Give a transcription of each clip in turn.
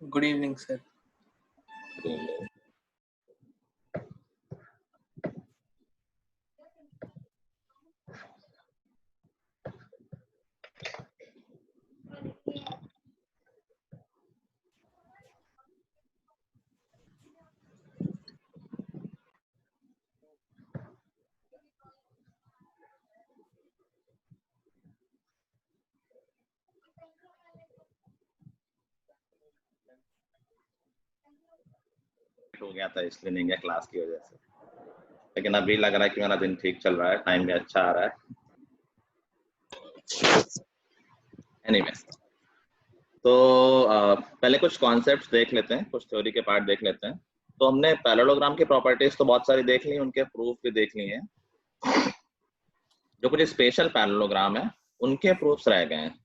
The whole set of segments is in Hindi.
Good evening, sir. हो गया था इसलिए नहीं गया क्लास की वजह से, लेकिन अभी लग रहा है कि मेरा दिन ठीक चल रहा है, टाइम भी अच्छा आ रहा है। एनीवे, तो पहले कुछ कॉन्सेप्ट्स देख लेते हैं, कुछ थ्योरी के पार्ट देख लेते हैं। तो हमने पैरेललोग्राम की प्रॉपर्टीज तो बहुत सारी देख ली, उनके प्रूफ भी देख लिए हैं। जो कुछ स्पेशल पैरेललोग्राम है उनके प्रूफ्स रह गए हैं,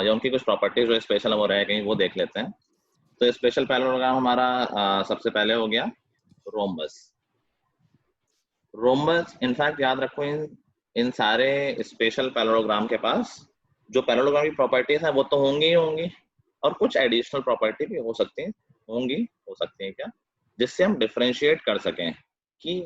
या उनकी कुछ प्रॉपर्टीज जो स्पेशल है वो रह गई, वो देख लेते हैं। तो स्पेशल पैरेललोग्राम हमारा सबसे पहले हो गया रोम्बस। रोम्बस इनफैक्ट याद रखो, इन सारे स्पेशल पैरेललोग्राम के पास जो पैरेललोग्राम की प्रॉपर्टीज है वो तो होंगी ही होंगी, और कुछ एडिशनल प्रॉपर्टी भी हो सकती हैं, हो सकती हैं क्या, जिससे हम डिफरेंशिएट कर सकें कि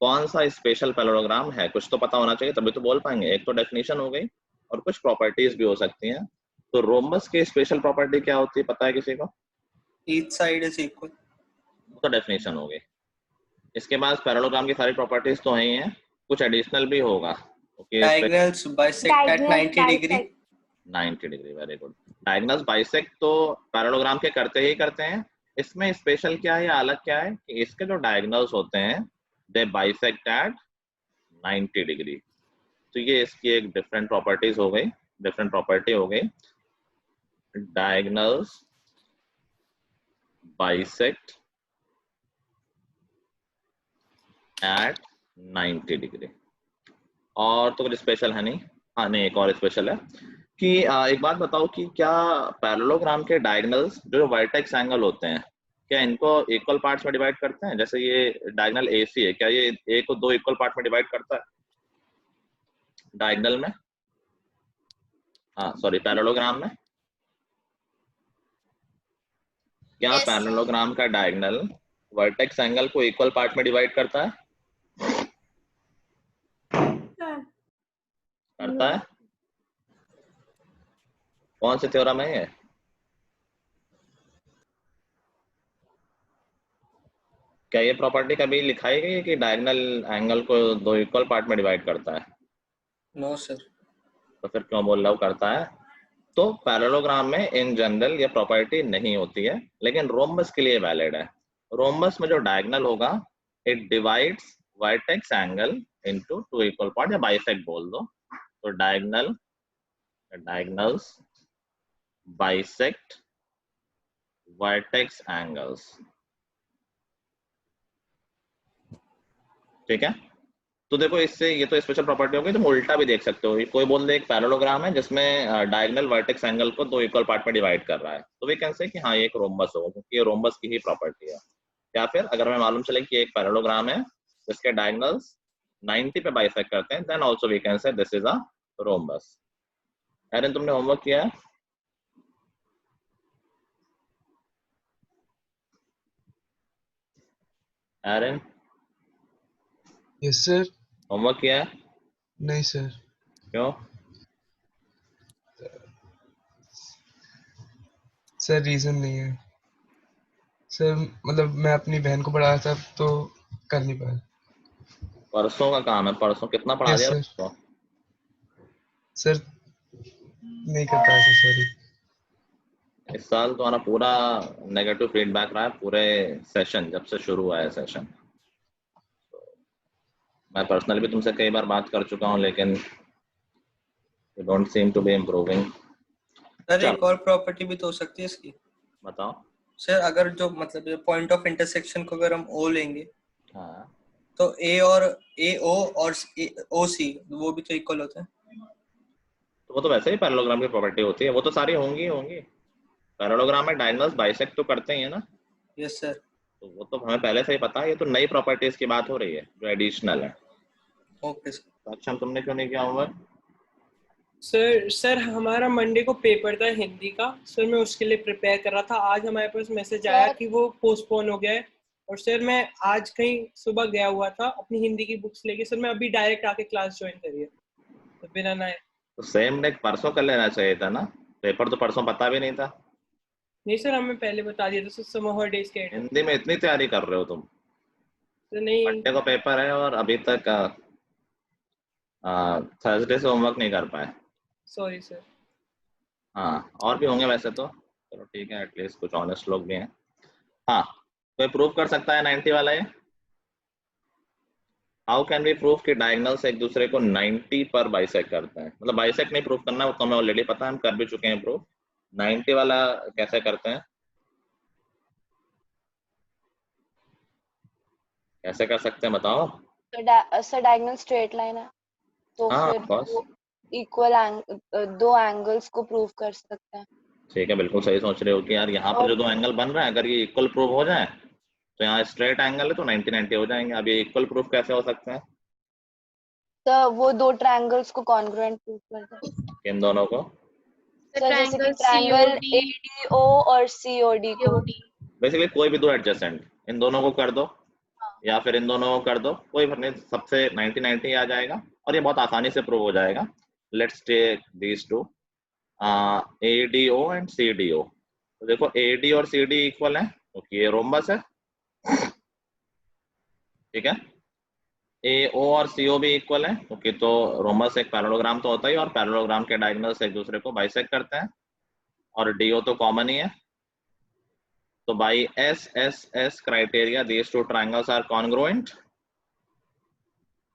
कौन सा स्पेशल पैरेललोग्राम है। कुछ तो पता होना चाहिए तभी तो बोल पाएंगे। एक तो डेफिनेशन हो गई और कुछ प्रॉपर्टीज भी हो सकती हैं। तो रोम्बस की स्पेशल प्रॉपर्टी क्या होती है, पता है किसी को? Each side is equal. तो डेफिनेशन हो गई। इसके बाद पैरेललोग्राम की सारी प्रॉपर्टीज तो हैं ही हैं, कुछ एडिशनल भी होगा। Diagonals bisect at 90 degree. 90 degree, very good. Diagonals bisect तो पैरेललोग्राम के करते ही करते हैं। इसमें स्पेशल क्या है या अलग क्या है कि इसके जो डायगोनल्स होते हैं दे बाइसेक्ट एट 90 डिग्री। तो ये इसकी एक डिफरेंट प्रॉपर्टीज हो गई, डिफरेंट प्रॉपर्टी हो गई। Diagonals bisect at 90 degree. और तो कुछ स्पेशल है नहीं? हाँ नहीं, एक और स्पेशल है कि एक बात बताओ कि क्या पैरेललोग्राम के डायगोनल्स जो वर्टेक्स एंगल होते हैं, क्या इनको इक्वल पार्ट्स में डिवाइड करते हैं? जैसे ये डायगोनल AC है, क्या ये ए को 2 इक्वल पार्ट में डिवाइड करता है डायगोनल में? हाँ सॉरी, पैरेललोग्राम में क्या पैरेललोग्राम का डायगोनल वर्टेक्स एंगल को इक्वल पार्ट में डिवाइड करता है? करता है? कौन से थ्योरम है ये? क्या ये प्रॉपर्टी कभी लिखाई गई है कि डायगोनल एंगल को 2 इक्वल पार्ट में डिवाइड करता है? No, sir. तो फिर क्यों बोल रहा हूँ करता है? तो पैरेललोग्राम में इन जनरल ये प्रॉपर्टी नहीं होती है, लेकिन रोम्बस के लिए वैलिड है। रोम्बस में जो डायगोनल होगा it divides vertex angle into 2 equal part, या बाइसेक्ट बोल दो। तो डायगोनल्स बाइसेक्ट वर्टेक्स एंगल्स। ठीक है, तो देखो इससे ये तो स्पेशल प्रॉपर्टी हो गई। तुम उल्टा भी देख सकते हो, कोई बोल दे एक पैरेललोग्राम है जिसमें डायगोनल वर्टेक्स एंगल को 2 इक्वल पार्ट में डिवाइड कर रहा है, तो वी कैन से कि हाँ ये एक रोम्बस होगा, क्योंकि ये रोम्बस की ही प्रॉपर्टी है। या फिर अगर हमें मालूम चले कि एक पैरेललोग्राम है जिसके डायगोनल्स 90 पे बाइसेक्ट करते हैं, then also we can say this is a rhombus. Aaron तुमने होमवर्क किया है? एरन यस सर। होमवर्क किया है? नहीं सर। क्यों? सर रीजन नहीं है सर, मतलब मैं अपनी बहन को पढ़ाया था तो कर नहीं पाया। परसों का काम है, परसों कितना पढ़ा यस दिया सर। परसों? सर नहीं कर पाया सर, सॉरी। इस साल तुम्हारा पूरा नेगेटिव फीडबैक रहा है पूरे सेशन, जब से शुरू हुआ है सेशन। मैं पर्सनली भी तुमसे कई बार बात कर चुका हूँ, लेकिन you don't seem to be improving. Sir एक और प्रॉपर्टी भी तो हो सकती है इसकी। बताओ। सर अगर जो मतलब ये पॉइंट ऑफ इंटरसेक्शन को अगर हम O लेंगे, हाँ, तो AO और OC वो भी तो इक्वल होते हैं। तो वो तो वैसे ही पैरेललोग्राम की प्रॉपर्टी होती है, वो तो सारी होंगी होंगी। पैरेललोग्राम में डायगोनल्स बाइसेक्ट तो करते ही है ना। Yes sir. तो वो तो हमें पहले से ही पता है, ये तो नई प्रॉपर्टीज की बात हो रही है जो एडिशनल है। Okay sir. तो अच्छा तुमने क्यों नहीं किया होमवर्क? सर हमारा मंडे को पेपर था हिंदी का सर, मैं उसके लिए प्रिपेयर कर रहा था। आज हमारे पास मैसेज आया कि वो पोस्टपोन हो गया है। और सर मैं आज कहीं सुबह गया हुआ था अपनी हिंदी की बुक्स लेके, सर मैं अभी डायरेक्ट आके क्लास ज्वाइन करी है, तो बिना ना। तो सेम डे परसों कर लेना चाहिए था ना, पेपर तो परसों पता भी नहीं था। नहीं सर, हमें पहले बता दिया था सर, समर हॉलीडेज के एंड। हिंदी में इतनी तैयारी कर रहे हो तुम, तो नहीं मंडे को पेपर है और अभी तक थर्सडे से होमवर्क नहीं कर पाए। Sorry sir. हाँ, और भी होंगे वैसे तो, चलो ठीक है, एटलीस्ट कुछ ऑनेस्ट लोग भी हैं। हाँ, कोई प्रूव कर सकता है 90 वाला ये? हाउ कैन वी प्रूव कि डायगोनल्स एक दूसरे को 90 पर बाइसेक्ट करते हैं? मतलब बाइसेक्ट नहीं प्रूव करना, वो तो हमें ऑलरेडी पता है, हम कर भी चुके हैं प्रूव। 90 वाला कैसे करते हैं, कैसे कर सकते हैं बताओ? सर डायगोनल स्ट्रेट लाइन है तो हाँ, फिर बस वो इक्वल दो एंगल्स को प्रूव कर सकते हैं। ठीक है, बिल्कुल सही सोच रहे हो कि यार यहाँ पर जो दो एंगल बन रहा है अगर ये इक्वल प्रूव हो जाए तो यहाँ स्ट्रेट एंगल है तो 90-90 हो जाएंगे। अब ये इक्वल प्रूफ कैसे हो सकते हैं? तो वो दो ट्रायंगल्स को कॉन्ग्रुएंट प्रूव करते हैं। इन दोनों को सर जैसे कि ट्रायंगल ADO और COD को बेसिकली कोई भी दो एडजेसेंट, इन दोनों को कर दो या फिर इन दोनों को कर दो, कोई फर्क नहीं, सबसे 90-90 आ जाएगा और ये बहुत आसानी से प्रूव हो जाएगा। Let's take these two ADO and CDO। तो देखो AD और CD इक्वल है क्योंकि ये रोम्बस है, ठीक है। AO और CO भी इक्वल है क्योंकि तो रोम्बस एक पैरेललोग्राम तो होता ही, और पैरेललोग्राम के डायगोनल्स एक दूसरे को बाइसेक्ट करते हैं, और DO तो कॉमन ही है। तो by SSS criteria these two triangles are congruent,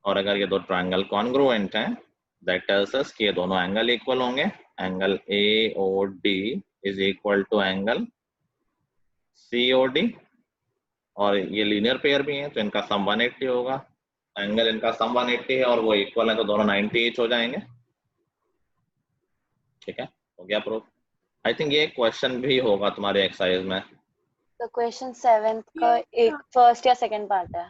और अगर ये दो ट्रायंगल कॉन्ग्रुएंट हैं दैट टेल्स अस कि ये दोनों एंगल इक्वल होंगे। Angle AOD is equal to angle COD, और ये लीनियर पेयर भी हैं तो इनका सम 180 होगा। एंगल इनका सम 180 है और वो इक्वल है तो दोनों 90 ईच हो जाएंगे, ठीक है, हो गया प्रूफ। आई थिंक ये क्वेश्चन भी होगा तुम्हारे एक्सरसाइज में। तो क्वेश्चन 7 का एक फर्स्ट या सेकंड पार्ट है।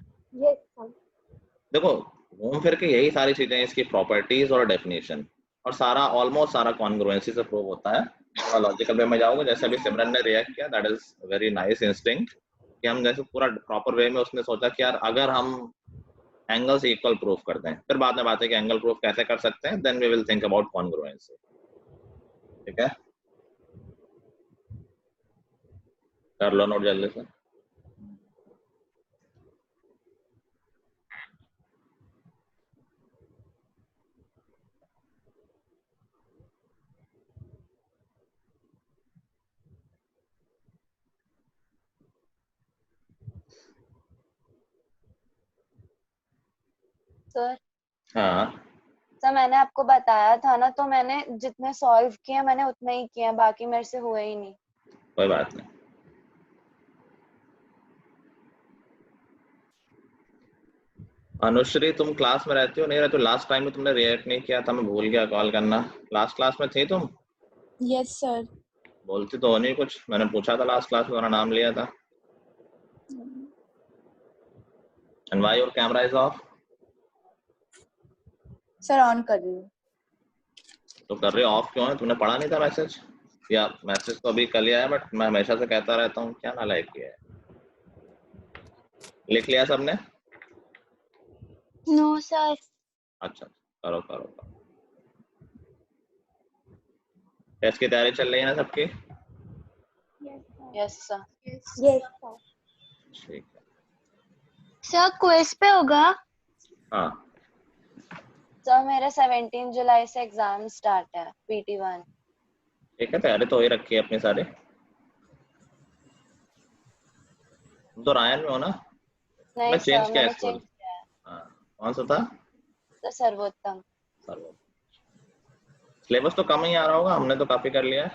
देखो घूम फिर के यही सारी चीजें, इसकी प्रॉपर्टीज और डेफिनेशन, और सारा ऑलमोस्ट सारा कॉन्ग्रुएंसी से प्रूव होता है। थोड़ा लॉजिकल वे में जाओगे, जैसे अभी सिमरन ने रिएक्ट किया, that is very nice instinct कि हम जैसे पूरा प्रॉपर वे में उसने सोचा कि यार अगर हम एंगल्स इक्वल प्रूफ करते हैं, फिर बाद में बात है कि एंगल प्रूफ कैसे कर सकते हैं, then we will think about congruency, ठीक है। कर लो नोट जल्दी से। सर हाँ, सर मैंने आपको बताया था ना, तो मैंने जितने सॉल्व किए मैंने उतने ही किए, बाकी मेरे से हुए ही नहीं। कोई बात नहीं। अनुश्री तुम क्लास में रहती हो नहीं रहती हो? लास्ट टाइम में तुमने रिएक्ट नहीं किया था, मैं भूल गया कॉल करना। लास्ट क्लास में थी तुम? Yes sir. बोलती तो हो नहीं कुछ, मैंने पूछा था लास्ट क्लास में, तुम्हारा नाम लिया था। And why your camera is of? Sir on कर रही हूँ। तो कर रहे ऑफ क्यों है? तुमने पढ़ा नहीं था मैसेज? या मैसेज तो अभी कल ही आया, बट मैं हमेशा से कहता रहता हूँ, क्या नालायक किया है। लिख लिया सबने? No sir. अच्छा, करो करो करो। टेस्ट की तैयारी चल रही है ना सबकी? Yes sir. ठीक है सर क्विज पे होगा? हाँ, सर मेरे 17 जुलाई से एग्जाम स्टार्ट है, PT1। ठीक है, तैयारी तो हो ही रखी है अपनी सारी। तुम तो रायन में हो ना? नहीं मैं चेंज सर, किया मैंने स्कूल। चेंज किया है। हाँ, कौन सा था? सर सर्वोत्तम। सिलेबस तो कम ही आ रहा होगा, हमने तो काफी कर लिया है।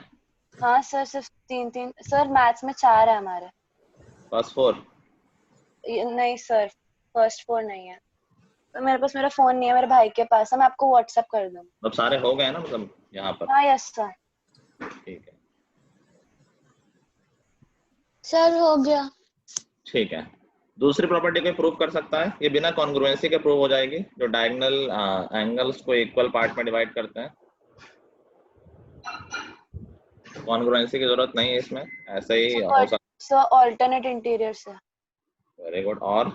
हाँ सर, सिर्फ 3 सर, मैथ्स में 4 है हमारे। फर्स्ट 4? नहीं सर, फर्स्ट 4 नहीं है। तो मेरे पास मेरा फोन नहीं है, मेरे भाई के पास है, मैं आपको व्हाट्सएप कर दूंगा। मतलब सारे हो गए ना, मतलब यहाँ पर? हाँ यस सर। ठीक है, सर हो गया। ठीक है। दूसरी प्रॉपर्टी को प्रूव कर सकता है, ये बिना कॉन्ग्रुएंसी के प्रूव हो जाएगी, जो डायगोनल एंगल्स को इक्वल पार्ट में डिवाइड करते हैं। कॉन्ग्रुएंसी की जरूरत नहीं है इसमें, ऐसे ही हो सकता सर ऑल्टरनेट इंटीरियर से। है। Very good. और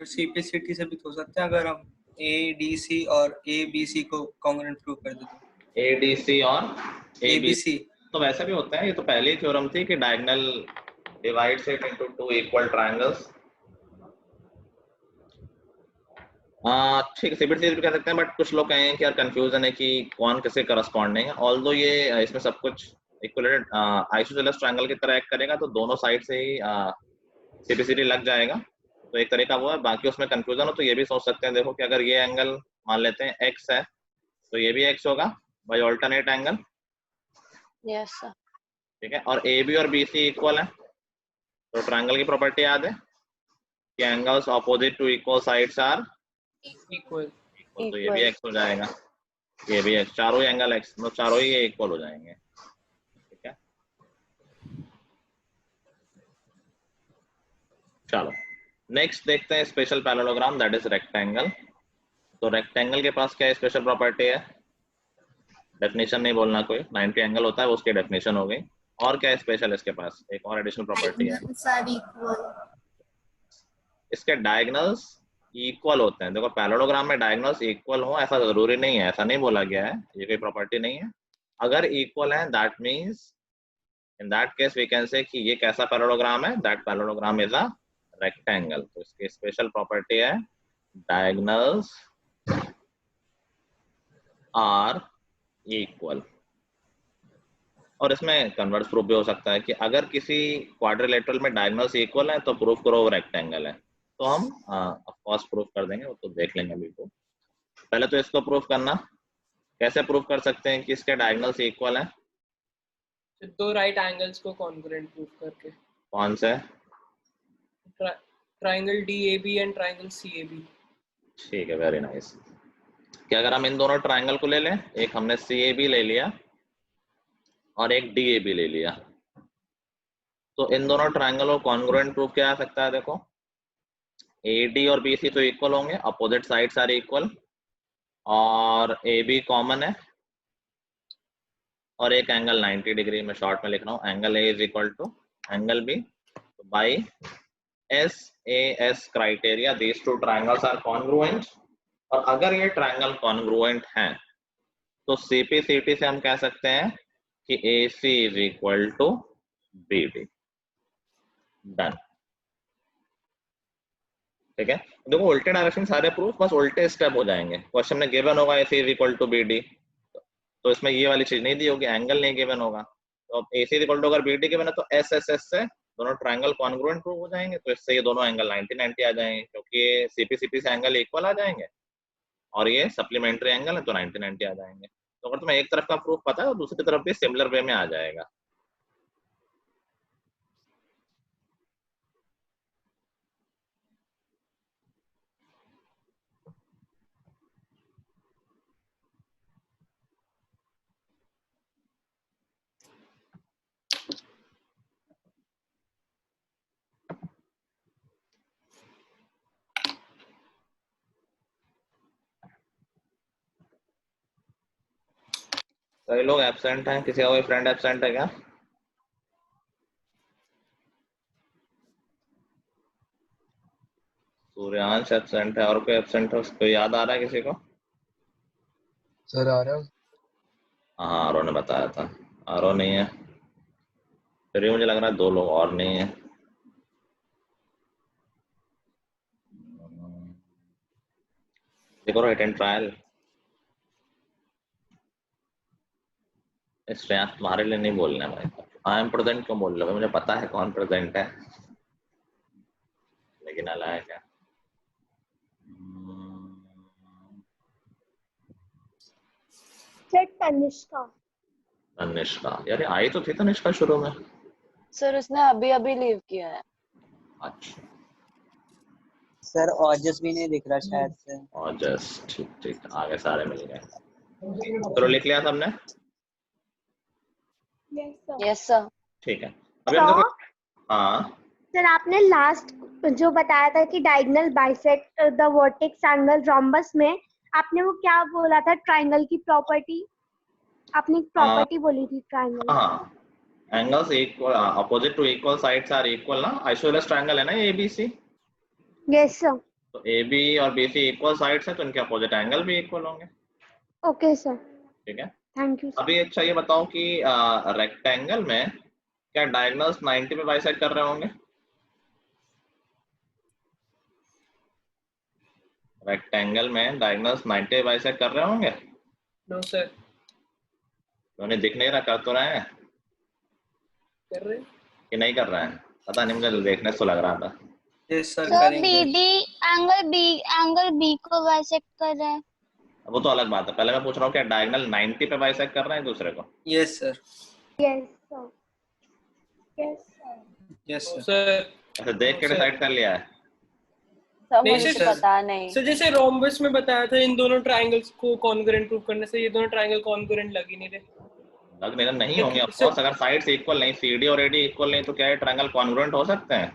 सीपीसीटी से भी तो हो सकता है अगर हम ADC और ABC को कॉन्ग्रुएंट प्रूव कर दें तो। ADC और ABC तो वैसे भी होता है, ये तो पहली थ्योरम थी कि diagonal divides it into two equal triangles. ठीक है, सीपीसीटी भी कह सकते हैं, बट कुछ लोग कहें कि यार कंफ्यूजन है कि कौन किसके करस्पॉन्डिंग है। ऑल्दो ये इसमें सब कुछ इक्विलेटरल आइसोसेलेस ट्रायंगल की तरह एक्ट करेगा, तो दोनों साइड से ही सीपीसीटी लग जाएगा। तो एक तरीका वो है, बाकी उसमें कंफ्यूजन हो तो ये भी सोच सकते हैं, देखो कि अगर ये एंगल मान लेते हैं x है तो ये भी x होगा by alternate angle. Yes sir. ठीक है, और AB और BC इक्वल है, तो ट्रायंगल की प्रॉपर्टी याद है कि angles opposite to equal sides are equal. तो ये भी x हो जाएगा, ये भी x, चारों एंगल x, मतलब चारों ही इक्वल हो जाएंगे। ठीक है, चलो नेक्स्ट देखते हैं special parallelogram, that is rectangle. तो रेक्टेंगल के पास क्या स्पेशल प्रॉपर्टी है? डेफिनेशन नहीं बोलना कोई, 90 एंगल होता है वो उसकी डेफिनेशन हो गई। और क्या स्पेशल इसके पास? एक और एडिशनल प्रॉपर्टी है, इसके डायगोनल्स इक्वल होते हैं। देखो पैरेललोग्राम में डायगोनल्स इक्वल हो ऐसा जरूरी नहीं है, ऐसा नहीं बोला गया है, ये कोई प्रॉपर्टी नहीं है। अगर इक्वल है that means in that case we can say कि ये कैसा पैरेललोग्राम है, that parallelogram is a rectangle. तो इसकी स्पेशल प्रॉपर्टी है डायगोनल्स आर इक्वल। और इसमें कन्वर्स प्रूफ भी हो सकता है कि अगर किसी क्वाड्रिलेटरल में डायगोनल्स इक्वल है तो प्रूफ करो वो रेक्टेंगल है। तो हम ऑफ कोर्स प्रूफ कर देंगे, वो तो देख लेंगे अभी। को पहले तो इसको प्रूफ करना, कैसे प्रूफ कर सकते हैं कि इसके डायगोनल्स इक्वल है? दो राइट एंगल्स को कॉन्ग्रुएंट प्रूफ करके। कौन से? Triangle DAB and triangle CAB। ठीक है, वेरी नाइस। कि अगर हम इन दोनों ट्रायंगल को ले लें, एक हमने CAB ले लिया और एक DAB ले लिया, तो इन दोनों ट्रायंगल को कॉन्ग्रुएंट प्रूफ किया जा सकता है। देखो AD और BC तो इक्वल होंगे, अपोजिट साइड्स आर इक्वल, और AB कॉमन है, और एक एंगल 90 डिग्री में शॉर्ट में लिख रहा हूँ, angle A is equal to angle B by SAS criteria these two triangles are congruent. और अगर ये ट्रायंगल कॉन्ग्रुएंट हैं तो CPCT से हम कह सकते हैं कि AC is equal to BD। Done. ठीक है, देखो उल्टे डायरेक्शन सारे प्रूफ बस उल्टे स्टेप हो जाएंगे। क्वेश्चन में गिवन होगा AC is equal to BD, तो इसमें ये वाली चीज नहीं दी होगी, एंगल नहीं गिवन होगा। तो अब AC इज इक्वल टू अगर BD गिवन है तो SSS से दोनों ट्रायंगल कॉन्ग्रुएंट प्रूफ हो जाएंगे, तो इससे ये दोनों एंगल 90-90 आ जाएंगे, क्योंकि ये CPCT से एंगल इक्वल आ जाएंगे और ये सप्लीमेंट्री एंगल है तो 90-90 आ जाएंगे। तो अगर तुम्हें एक तरफ का प्रूफ पता है तो दूसरी तरफ भी सिमिलर वे में आ जाएगा। कई लोग एब्सेंट हैं, किसी का कोई फ्रेंड एब्सेंट है क्या? सूर्यांश एब्सेंट है, और कोई एब्सेंट है? कोई याद आ रहा है किसी को? सर आ रहा है। हाँ, आरो ने बताया था। आरो नहीं है, फिर भी मुझे लग रहा है 2 लोग और नहीं है। देखो हिट एंड ट्रायल, इसलिए तुम्हारे लिए नहीं बोलना है भाई। आई एम प्रेजेंट क्यों बोल रहे हो? मुझे पता है कौन प्रेजेंट है, लेकिन अलायक है। तनिष्का। तनिष्का, यार आई तो थी तनिष्का शुरू में। सर उसने अभी अभी लीव किया है। अच्छा सर ओजस भी नहीं दिख रहा शायद से। ओजस, ठीक ठीक, आगे सारे मिल गए। चलो लिख लिया सबने? Yes sir. ठीक है, अभी हम देखो। हाँ सर आपने लास्ट जो बताया था कि diagonal bisect the vertex angle rhombus में, आपने वो क्या बोला था ट्रायंगल की प्रॉपर्टी? आपने प्रॉपर्टी बोली थी ट्रायंगल। हाँ, angles equal opposite to equal sides are equal ना, आइसोसेलेस ट्रायंगल है ना एबीसी, यस सर। तो AB और BC इक्वल साइड्स है तो इनके अपोजिट एंगल भी इक्वल होंगे। ओके सर, ठीक है, थैंक यू सर। अभी अच्छा ये बताओ कि रेक्टेंगल में क्या डायगोनल्स 90 पे बाइसेक्ट कर रहे होंगे? रेक्टेंगल में डायगोनल्स 90 पे बाइसेक्ट कर रहे होंगे? No sir. तो उन्हें दिख नहीं रहा, कर तो रहे हैं कर रहे कि नहीं कर रहे हैं? पता नहीं, मुझे देखने से तो लग रहा था। यस सर सर करेंगे। एंगल बी को बाइसेक्ट कर रहा है। वो तो अलग बात है, पहले मैं पूछ रहा हूँ क्या डायगोनल 90 पे बाइसेक्ट कर रहे हैं दूसरे को? Yes sir. Yes sir. Yes sir. Yes no sir. Sir. अच्छा, देख के डिसाइड कर लिया है? सर नहीं मुझे सर। पता नहीं। सर जैसे रोम्बस में बताया था, इन दोनों ट्रायंगल्स को कॉन्ग्रुएंट प्रूव करने से ये दोनों ट्रायंगल कॉन्ग्रुएंट लग ही नहीं रहे। लग नहीं, नहीं होंगे ऑफ सर- कोर्स, अगर साइड्स इक्वल नहीं, CD और AD इक्वल नहीं तो क्या ये ट्रायंगल कॉन्ग्रुएंट हो सकते हैं?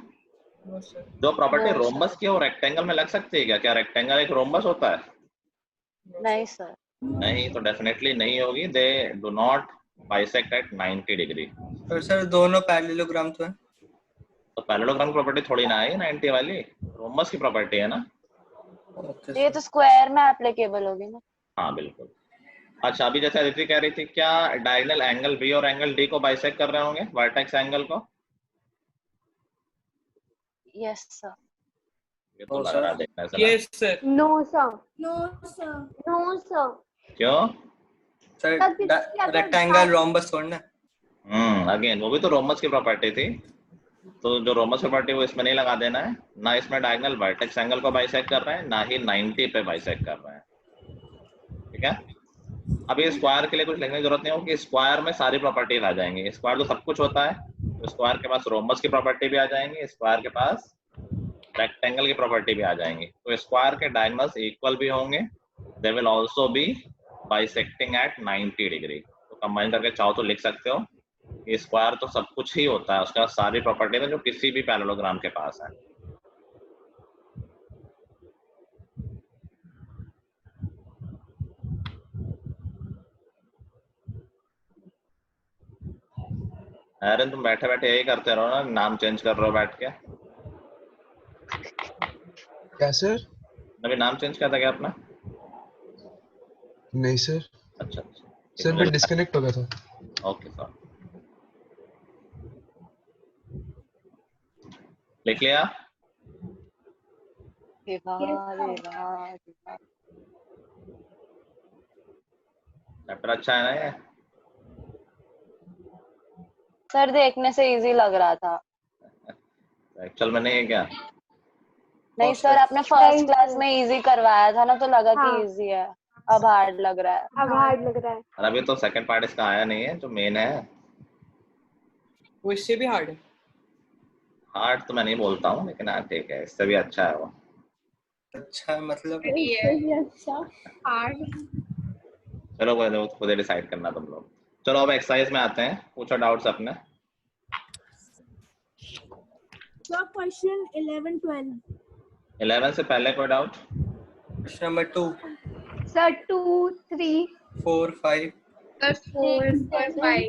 No sir. जो प्रॉपर्टी No, रोम्बस की है वो रेक्टेंगल में लग सकती है क्या? क्या रेक्टेंगल एक रोम्बस होता है? नहीं सर। नहीं, तो डेफिनेटली नहीं होगी। They do not bisect at 90 degree. और सर दोनों पैरेललोग्राम तो है। तो पैरेललोग्राम की प्रॉपर्टी थोड़ी ना है 90 वाली, रोम्बस की प्रॉपर्टी है ना। ओके ये सर। तो स्क्वायर में एप्लीकेबल होगी ना। हाँ बिल्कुल। अच्छा, अभी जैसे अदिति कह रही थी, क्या डायगोनल एंगल B और एंगल D को बाइसेक्ट कर रहे होंगे, वर्टेक्स एंगल को? Yes sir. ये तो नो लग सर। रहा है देखने से ना। Yes sir. No sir. No sir. No sir. क्यों? सर तब किसी अगर रेक्टेंगल रोम्बस छोड़ना। अगेन वो भी तो रोम्बस की प्रॉपर्टी थी, तो जो रोम्बस की प्रॉपर्टी वो इसमें नहीं लगा देना है ना। इसमें डायगोनल वर्टेक्स एंगल को बाइसेक्ट कर रहे हैं, ना ही 90 पे बाइसेक्ट कर रहे हैं। ठीक है, अभी स्क्वायर के लिए कुछ लिखने की जरूरत नहीं होगी, स्क्वायर में सारी प्रॉपर्टीज आ जाएंगी। स्क्वायर तो सब कुछ होता है, तो स्क्वायर के पास रोम्बस की प्रॉपर्टी भी आ जाएंगी, स्क्वायर के पास रेक्टेंगल की प्रॉपर्टी भी आ जाएंगी। तो स्क्वायर के डायगोनल्स इक्वल भी होंगे, they will also be bisecting at 90 degree. तो कंबाइन करके चाहो तो लिख सकते हो कि स्क्वायर तो सब कुछ ही होता है, उसका सारी प्रॉपर्टीज है जो किसी भी पैरेललोग्राम के पास है। अरे तुम बैठे बैठे यही करते रहो ना, नाम चेंज कर रहे हो बैठ के। क्या सर? अभी नाम चेंज किया था क्या अपना? नहीं सर, अच्छा सर मैं डिस्कनेक्ट हो गया था। ओके सर, लिख लिया? चैप्टर अच्छा है ना ये? सर देखने से इजी लग रहा था। एक्चुअल में नहीं है क्या? नहीं सर, आपने फर्स्ट क्लास में इजी करवाया था ना, तो लगा कि हाँ। इजी है। अब हार्ड लग रहा है। अब हार्ड लग रहा है। और अभी तो सेकंड पार्ट इसका आया नहीं है, जो मेन है। वो इससे भी हार्ड है। हार्ड तो मैं नहीं बोलता हूँ, लेकिन हाँ ठीक है, इससे भी अच्छा है वो। अच्छा मतलब अच्छा हार्ड। चलो कोई नहीं, खुद ही डिसाइड करना तुम लोग। चलो अब एक्सरसाइज में आते हैं, पूछो डाउट्स अपने। Sir question 11 12। 11 से पहले कोई डाउट? क्वेश्चन नंबर 2 सर 2 3 4 5 4 और 5। भाई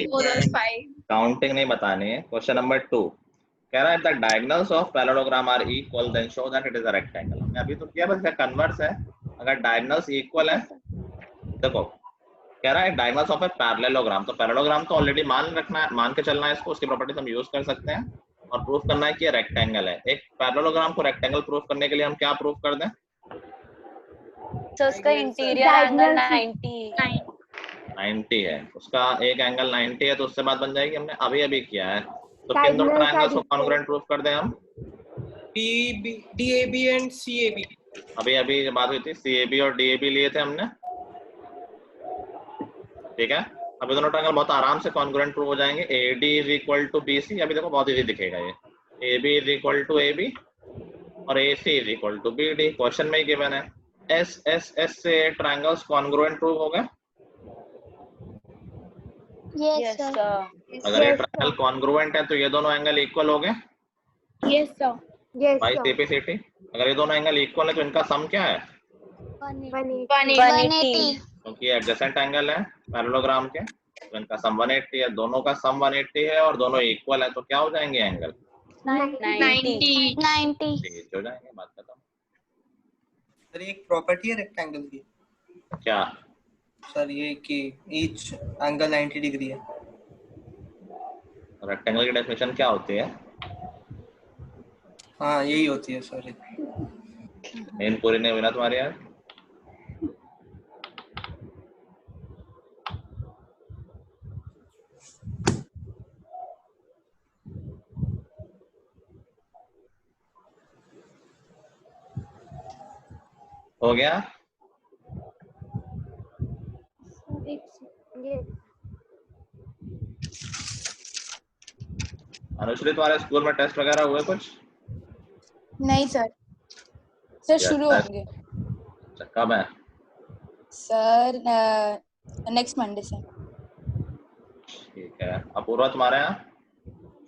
4 और 5। काउंटिंग नहीं बतानी है। क्वेश्चन नंबर 2 कह रहा है the diagonals of parallelogram are equal then show that it is a rectangle. हमने अभी तो किया, बस इसका कन्वर्स है। अगर डायगोनल्स इक्वल है, देखो कह रहा है डायगोनल्स ऑफ ए पैरेललोग्राम, तो पैरेललोग्राम तो ऑलरेडी मान के चलना है इसको, उसकी प्रॉपर्टीज हम यूज कर सकते हैं और प्रूफ करना है कि ये रेक्टेंगल है। एक पैरेललोग्राम को रेक्टेंगल प्रूफ करने के लिए हम क्या प्रूफ कर दें? तो उसका इंटीरियर एंगल 90 है, उसका एक एंगल 90 है, तो उससे बात बन जाएगी। हमने अभी अभी किया है, तो किन दो Diagonals ट्रायंगल्स are को कॉन्ग्रुएंट प्रूफ कर दें हम? DAB and CAB। अभी अभी बात हुई थी, CAB और DAB लिए थे हमने, ठीक है। अभी दोनों ट्रायंगल बहुत आराम से कॉन्ग्रुएंट प्रूव हो जाएंगे। AD is equal to BC, अभी देखो बहुत इजी दिखेगा ये। AB is equal to AB और AC is equal to BD, question में ही गिवन है। S से ट्रायंगल्स कॉन्ग्रुएंट प्रूव हो गए। Yes sir. अगर ये ट्रायंगल कॉन्ग्रुएंट है तो ये दोनों एंगल इक्वल हो गए। Yes sir. Yes by sir CP/CT। अगर ये दोनों एंगल इक्वल है तो इनका सम क्या है? 180। 180। क्योंकि एडजेसेंट एंगल है पैरेललोग्राम के, तो इनका सम 180 है, दोनों का सम 180 है और दोनों इक्वल है, तो क्या हो जाएंगे एंगल? 90। 90 चेंज हो जाएंगे, बात खत्म। सर ये एक प्रॉपर्टी है रेक्टेंगल की क्या? सर, ये कि ईच एंगल 90 डिग्री है। रेक्टेंगल की डेफिनेशन क्या होती है? हाँ यही होती है सर। नींद पूरी नहीं हुई ना तुम्हारी यार? हो गया? ये अनुश्री तुम्हारे स्कूल में टेस्ट वगैरह हुए कुछ? नहीं सर। सर शुरू Yes, होंगे अच्छा, कब है? सर। नेक्स्ट मंडे से। ठीक है। अपूर्वा तुम्हारे यहाँ?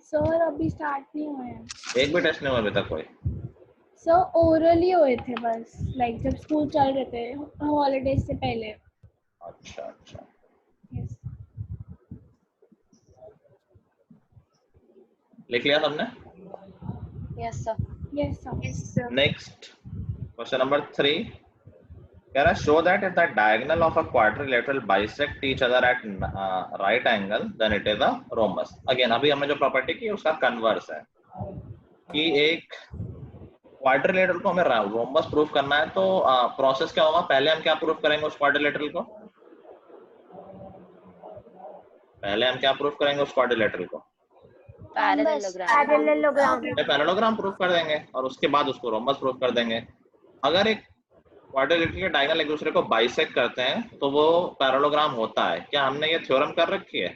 सर अभी स्टार्ट नहीं हुए हैं एक भी टेस्ट नहीं हुआ अभी तक कोई? सर, ओरली हुए थे बस, लाइक जब स्कूल चल रहे थे हॉलीडेज से पहले। अच्छा अच्छा, यस लिख लिया सबने? Yes sir. Yes sir. Next question number 3 कह रहा है show that if the diagonal of a quadrilateral bisect each other at right angle then it is a rhombus. Again अभी हमने जो प्रॉपर्टी की उसका कन्वर्स है कि एक क्वाड्रिलेटरल को हमें रोम्बस प्रूफ करना है, तो प्रोसेस क्या होगा? पहले हम क्या प्रूफ करेंगे उस क्वाड्रिलेटरल को? पहले हम क्या प्रूफ करेंगे उस क्वाड्रिलेटरल को? पैरेललोग्राम पैरेललोग्राम प्रूफ कर देंगे और उसके बाद उसको रोम्बस प्रूफ कर देंगे। अगर एक क्वाड्रिलेटरल के डायगोनल एक दूसरे को बाइसेक्ट करते हैं तो वो पैरेललोग्राम होता है। क्या हमने ये थ्योरम कर रखी है?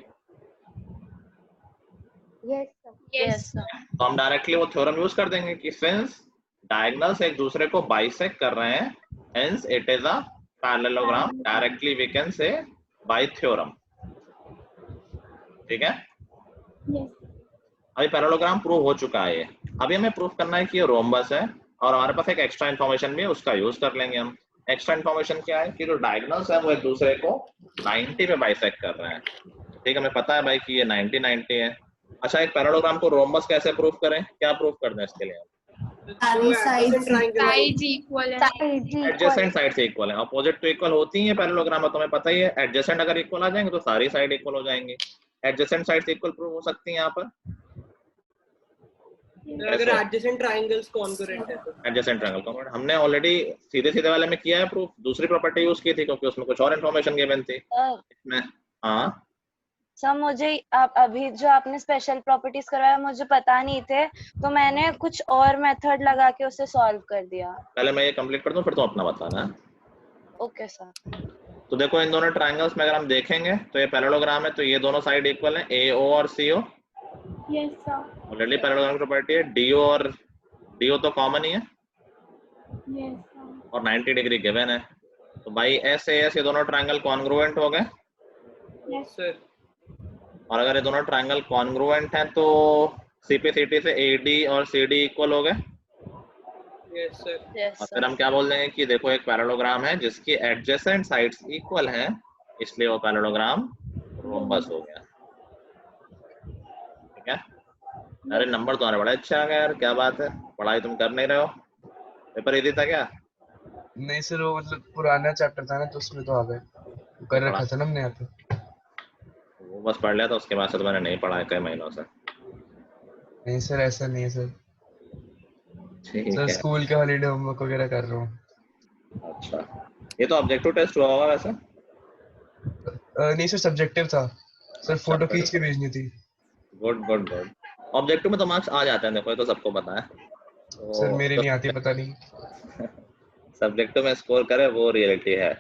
Yes sir. तो हम डायरेक्टली वो थ्योरम यूज कर देंगे कि सिंस डायगोनल्स एक दूसरे को बाइसेक्ट कर रहे हैं hence it is a parallelogram, directly we can say by theorem. ठीक है, यस अभी पैरेललोग्राम प्रूव हो चुका है। अभी हमें प्रूफ करना है कि ये रोम्बस है और हमारे पास एक एक्स्ट्रा इन्फॉर्मेशन भी है, उसका यूज कर लेंगे हम। एक्स्ट्रा इन्फॉर्मेशन क्या है कि जो डायगोनल्स है वो एक दूसरे को 90 पे बाइसेक्ट कर रहे हैं। ठीक है, हमें पता है भाई कि ये 90 90 है। अच्छा, एक पैरेललोग्राम को रोम्बस कैसे प्रूफ करें? क्या प्रूफ कर दें इसके लिए? साइड्स इक्वल है, एडजेसेंट साइड से इक्वल है। अपोजिट तो इक्वल होती है पैरेललोग्राम में, तुम्हें पता ही है। एडजेसेंट अगर इक्वल आ जाएंगे तो सारी साइड इक्वल हो जाएंगी। एडजेसेंट साइड से इक्वल प्रूफ हो सकती है यहाँ पर। अगर एडजेसेंट ट्रायंगल्स कॉन्ग्रुएंट है तो। एडजेसेंट ट्रायंगल कॉन्ग्रुएंट हमने ऑलरेडी सीधे सीधे वाले में किया है प्रूफ। दूसरी प्रॉपर्टी यूज की थी क्योंकि उसमें कुछ और इन्फॉर्मेशन गिवन थी इसमें। हाँ सर, मुझे आप अभी जो आपने स्पेशल प्रॉपर्टीज करवाया मुझे पता नहीं थे, तो मैंने कुछ और मेथड लगा के उसे सॉल्व कर दिया। पहले मैं ये कंप्लीट कर दूं फिर तुम अपना बताना। Okay sir. तो देखो, इन दोनों ट्रायंगल्स में अगर हम देखेंगे तो ये पैरेललोग्राम है, तो ये दोनों साइड इक्वल है, AO और CO। Yes sir. Already parallelogram की प्रॉपर्टी है। DO और DO तो कॉमन ही है यस सर। और 90 डिग्री गिवन है, तो बाई SAS ये दोनों ट्रायंगल कॉन्ग्रुएंट हो गए। यस सर और अगर ये दोनों ट्रायंगल कॉन्ग्रुएंट हैं तो CP/CT से AD और CD इक्वल हो गए। Yes sir. यस और सर। फिर हम क्या बोल देंगे कि देखो एक पैरेललोग्राम है जिसकी एडजेसेंट साइड्स इक्वल हैं, इसलिए वो पैरेललोग्राम रोम्बस हो गया। ठीक है, अरे नंबर तुम्हारे बड़ा अच्छा आ गया यार, क्या बात है, पढ़ाई तुम कर नहीं रहे हो? पेपर इजी था क्या? नहीं सर, वो मतलब पुराना चैप्टर था ना तो उसमें तो आ गए, वो कर रखा था ना हमने यहाँ पे। वो बस पढ़ लिया था, उसके बाद से तो मैंने नहीं पढ़ा है कई महीनों से। नहीं सर, ऐसा नहीं है सर। ठीक सर है, स्कूल के हॉलीडे होमवर्क वगैरह कर रहा हूँ। अच्छा, ये तो ऑब्जेक्टिव टेस्ट हुआ होगा वैसे? नहीं सर, सब्जेक्टिव था सर, अच्छा, फोटो खींच के भेजनी थी। Good good good. ऑब्जेक्टिव में तो मार्क्स आ जाते हैं, देखो ये तो सबको पता है। तो सर मेरे नहीं आती, पता नहीं। सब्जेक्टिव में स्कोर करे वो रियलिटी है।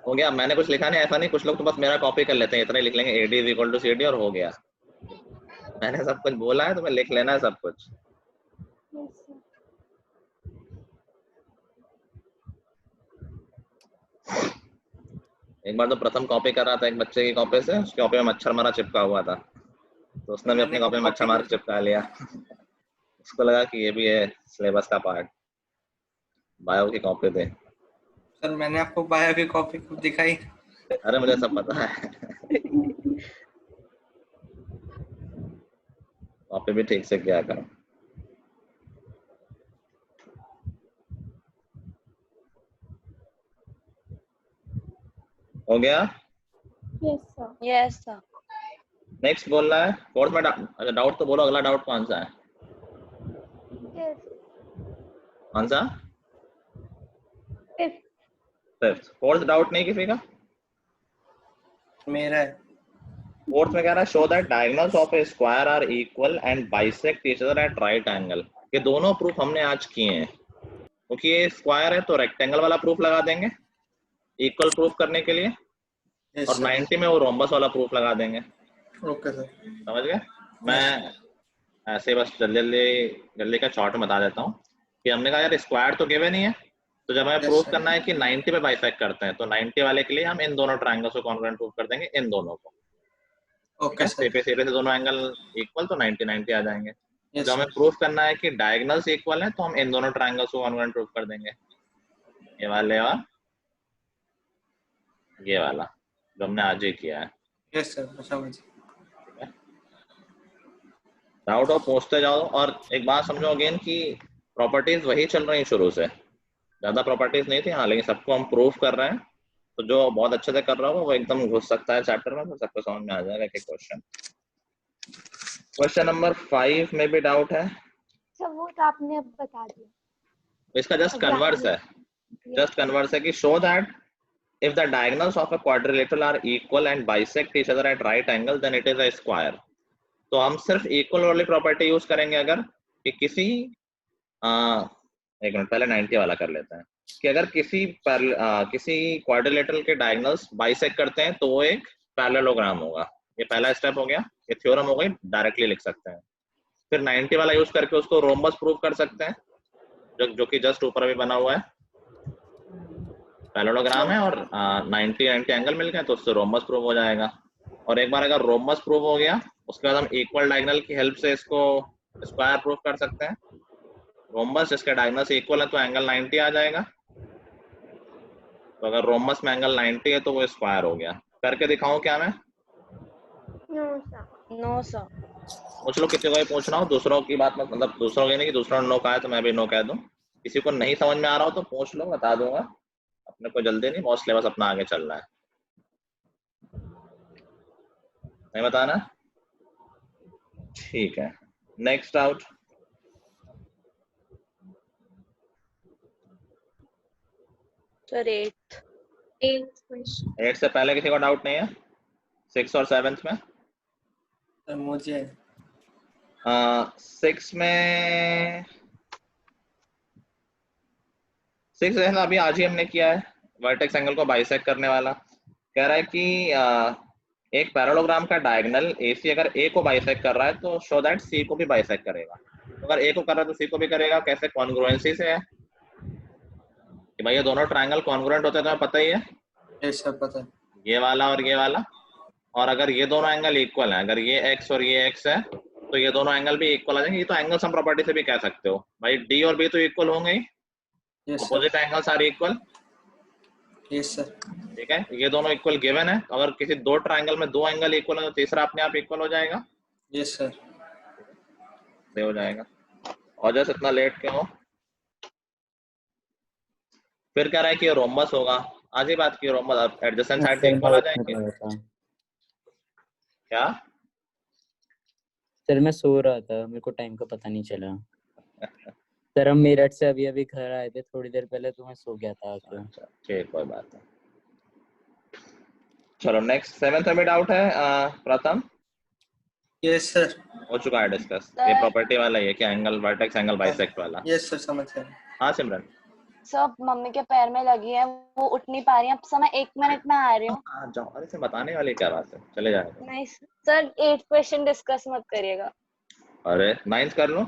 हो गया, मैंने कुछ लिखा नहीं, ऐसा नहीं, कुछ लोग तो बस मेरा कॉपी कर लेते हैं, इतना ही लिख लेंगे AD = CD और हो गया। मैंने सब कुछ बोला है, तुम्हें लिख लेना है सब कुछ। एक बार तो प्रथम कॉपी कर रहा था एक बच्चे की कॉपी से, उसकी कॉपी में मच्छर मरा चिपका हुआ था, तो उसने भी अपनी कॉपी में मच्छर मार चिपका लिया। उसको लगा कि ये भी है सिलेबस का पार्ट। बायो की कॉपी दे। सर मैंने आपको बायो की कॉपी दिखाई। अरे मुझे सब पता है। कॉपी भी ठीक से किया करो। हो गया? Yes sir. Yes sir. Next बोलना है फोर्थ में। अच्छा डाउट तो बोलो, अगला डाउट कौन सा है? कौन सा? फिफ्थ। फोर्थ डाउट नहीं किसी का? मेरा है। फोर्थ में कह रहा है show that diagonals of a square are equal and bisect each other at right angle. ये दोनों प्रूफ हमने आज किए हैं, क्योंकि ये स्क्वायर है तो रेक्टेंगल वाला प्रूफ लगा देंगे इक्वल प्रूफ करने के लिए, और 90 में वो रोम्बस वाला प्रूफ लगा देंगे। ओके सर, समझ गए? मैं ऐसे बस जल्दी का शॉर्ट में बता देता हूँ कि हमने कहा यार स्क्वायर तो गिवन ही है, तो जब हमें प्रूफ करना है कि 90 पे बाइसेक्ट करते हैं तो 90 वाले के लिए हम इन दोनों ट्रायंगल्स को कॉन्ग्रुएंट प्रूफ कर देंगे, इन दोनों को। Okay sir. सीपे से दोनों एंगल इक्वल तो 90 90 आ जाएंगे। Yes, जब हमें प्रूफ करना है कि डायगोनल्स इक्वल है तो हम इन दोनों ट्रायंगल्स को कॉन्ग्रुएंट प्रूफ कर देंगे, ये वाले और ये वाला जो हमने आज ही किया है। यस सर, समझ। डाउट हो पूछते जाओ। और एक बात समझो अगेन कि प्रॉपर्टीज वही चल रही शुरू से, ज्यादा प्रॉपर्टीज नहीं थी हाँ, लेकिन सबको हम प्रूफ कर रहे हैं, तो जो बहुत अच्छे से कर रहा हो वो एकदम घुस सकता है चैप्टर में, तो सबको समझ में आ जाएगा कि क्वेश्चन। क्वेश्चन नंबर 5 में भी डाउट है। सर वो तो आपने अब बता दिया। इसका जस्ट कन्वर्स है, जस्ट कन्वर्स है कि show that if the diagonals of a quadrilateral are equal and bisect each other at right angle then it is a square। तो हम सिर्फ इक्वल वाली प्रॉपर्टी यूज करेंगे अगर कि किसी एक मिनट पहले 90 वाला कर लेते हैं कि अगर किसी क्वाड्रिलेटरल के डायगोनल्स बाइसेक्ट करते हैं तो वो एक पैरेललोग्राम होगा। ये पहला स्टेप हो गया, ये थ्योरम हो गई, डायरेक्टली लिख सकते हैं। फिर 90 वाला यूज करके उसको रोम्बस प्रूव कर सकते हैं, जो कि जस्ट ऊपर भी बना हुआ है, पैरेललोग्राम है और 90 एंगल मिल गए तो उससे रोम्बस प्रूव हो जाएगा। और एक बार अगर रोम्बस प्रूव हो गया उसके बाद हम इक्वल डायगोनल की हेल्प से इसको स्क्वायर प्रूव कर सकते हैं। रोम्बस जिसके डायगोनल से इक्वल है तो एंगल 90 आ जाएगा, तो अगर रोम्बस में एंगल 90 है तो वो स्क्वायर हो गया। करके दिखाऊं क्या मैं? No sir. पूछ लो, किसी को भी पूछना हो, दूसरों की बात मतलब दूसरों की नहीं कि दूसरों ने नो कहा है तो मैं भी नो कह दूं। किसी को नहीं समझ में आ रहा हो तो पूछ लो, बता दूंगा। अपने को जल्दी नहीं, बहुत सिलेबस अपना आगे चल रहा है। नहीं बताना? ठीक है, नेक्स्ट आउट। सर 8 से पहले किसी को डाउट नहीं है? 6 और 7 में? सर मुझे 6 में 6 है ना, अभी आज ही हमने किया है, वर्टेक्स एंगल को बाइसेक्ट करने वाला। कह रहा है कि एक पैरेललोग्राम का डायगोनल AC अगर A को बाइसेक्ट कर रहा है तो शो दैट C को भी बाइसेक्ट करेगा। तो अगर A को कर रहा है तो C को भी करेगा। कैसे? कॉन्ग्रुएंसी से है कि भाई ये दोनों ट्रायंगल कॉन्ग्रुएंट होते हैं, तो पता ही है। यस सर, पता है। ये वाला और ये वाला, और अगर ये दोनों एंगल इक्वल है, अगर ये x और ये x है तो ये दोनों एंगल भी इक्वल आ जाएंगे। ये तो एंगल सम प्रॉपर्टी से भी कह सकते हो भाई, D और B तो इक्वल होंगे ही, opposite angles are equal. Yes sir. ठीक है, ये दोनों इक्वल गिवन है। अगर किसी दो ट्रायंगल में दो एंगल इक्वल है तो तीसरा अपने आप इक्वल हो जाएगा। Yes sir. ये हो जाएगा। और जैसे इतना लेट क्यों हो? फिर कह रहा है कि ये रोम्बस होगा। आज ही बात की, रोम्बस एडजेसेंट साइड से इक्वल आ जाएंगे। क्या सर मैं सो रहा था, मेरे को टाइम का पता नहीं चला। सर हम मेरठ से अभी अभी घर आए थे थोड़ी देर पहले, तो मैं सो गया था। अच्छा ठीक, कोई बात नहीं। चलो नेक्स्ट 7th में डाउट है प्रथम। Yes sir. हो चुका है डिस्कस, ये प्रॉपर्टी वाला है कि एंगल वर्टेक्स एंगल बाइसेक्ट वाला। यस सर, समझ गया। हाँ सिमरन। सब मम्मी के पैर में लगी है, वो उठ नहीं पा रही है। अब समय 1 मिनट में आ रही हूँ। जाओ, अरे से बताने वाली क्या बात है, चले जाएगा। नहीं सर, 8 क्वेश्चन डिस्कस मत करिएगा। अरे 9th कर लो।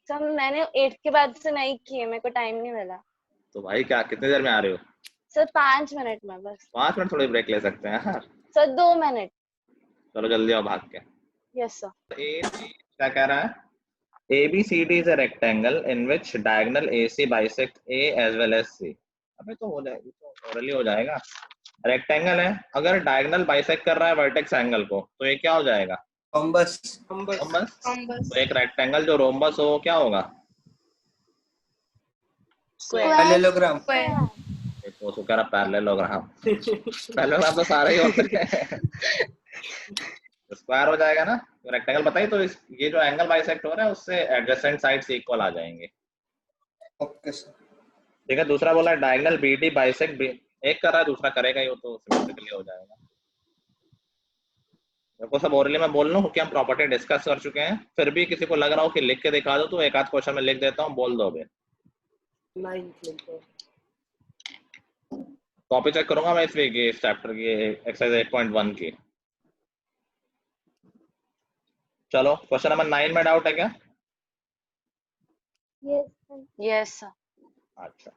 सर मैंने 8 के बाद से नहीं किए, मेरे को टाइम नहीं मिला। तो भाई क्या कितनी देर में आ रहे हो? सर 5 मिनट में बस। 5 मिनट थोड़ी ब्रेक ले सकते हैं यार। Sir 2 minute. चलो जल्दी आओ भाग के। Yes sir. क्या कह रहा है? ABCD is a rectangle in which diagonal AC bisect A as well as C. अबे तो हो जाएगा, तो ओरली हो जाएगा। रेक्टेंगल है, अगर डायगोनल बाइसेक्ट कर रहा है वर्टेक्स एंगल को, तो ये क्या हो जाएगा? रोम्बस। तो एक रेक्टेंगल जो रोम्बस हो क्या होगा? पैरेललोग्राम। वो तो कह रहा पैरेललोग्राम। पैरेललोग्राम तो सारे ही होते हैं। स्क्वायर हो जाएगा ना, तो रेक्टेंगल बताइए। तो ये जो एंगल बाइसेक्ट हो रहा है उससे एडजेसेंट साइड्स इक्वल आ जाएंगे। Okay sir. ठीक है, दूसरा बोला डायगोनल BD बाइसेक्ट एक कर रहा है, दूसरा करेगा ही, वो तो सिमेट्रिकली हो जाएगा। देखो सब ओरली में बोल लूं क्योंकि हम प्रॉपर्टी डिस्कस कर चुके हैं, फिर भी किसी को लग रहा हो कि लिख के दिखा दो तो एक आध क्वेश्चन में लिख देता हूँ, बोल दो। कॉपी चेक करूंगा मैं इस वीक की, इस चैप्टर की एक्सरसाइज 8.1 की। चलो क्वेश्चन नंबर 9 में डाउट है क्या? Yes sir. अच्छा,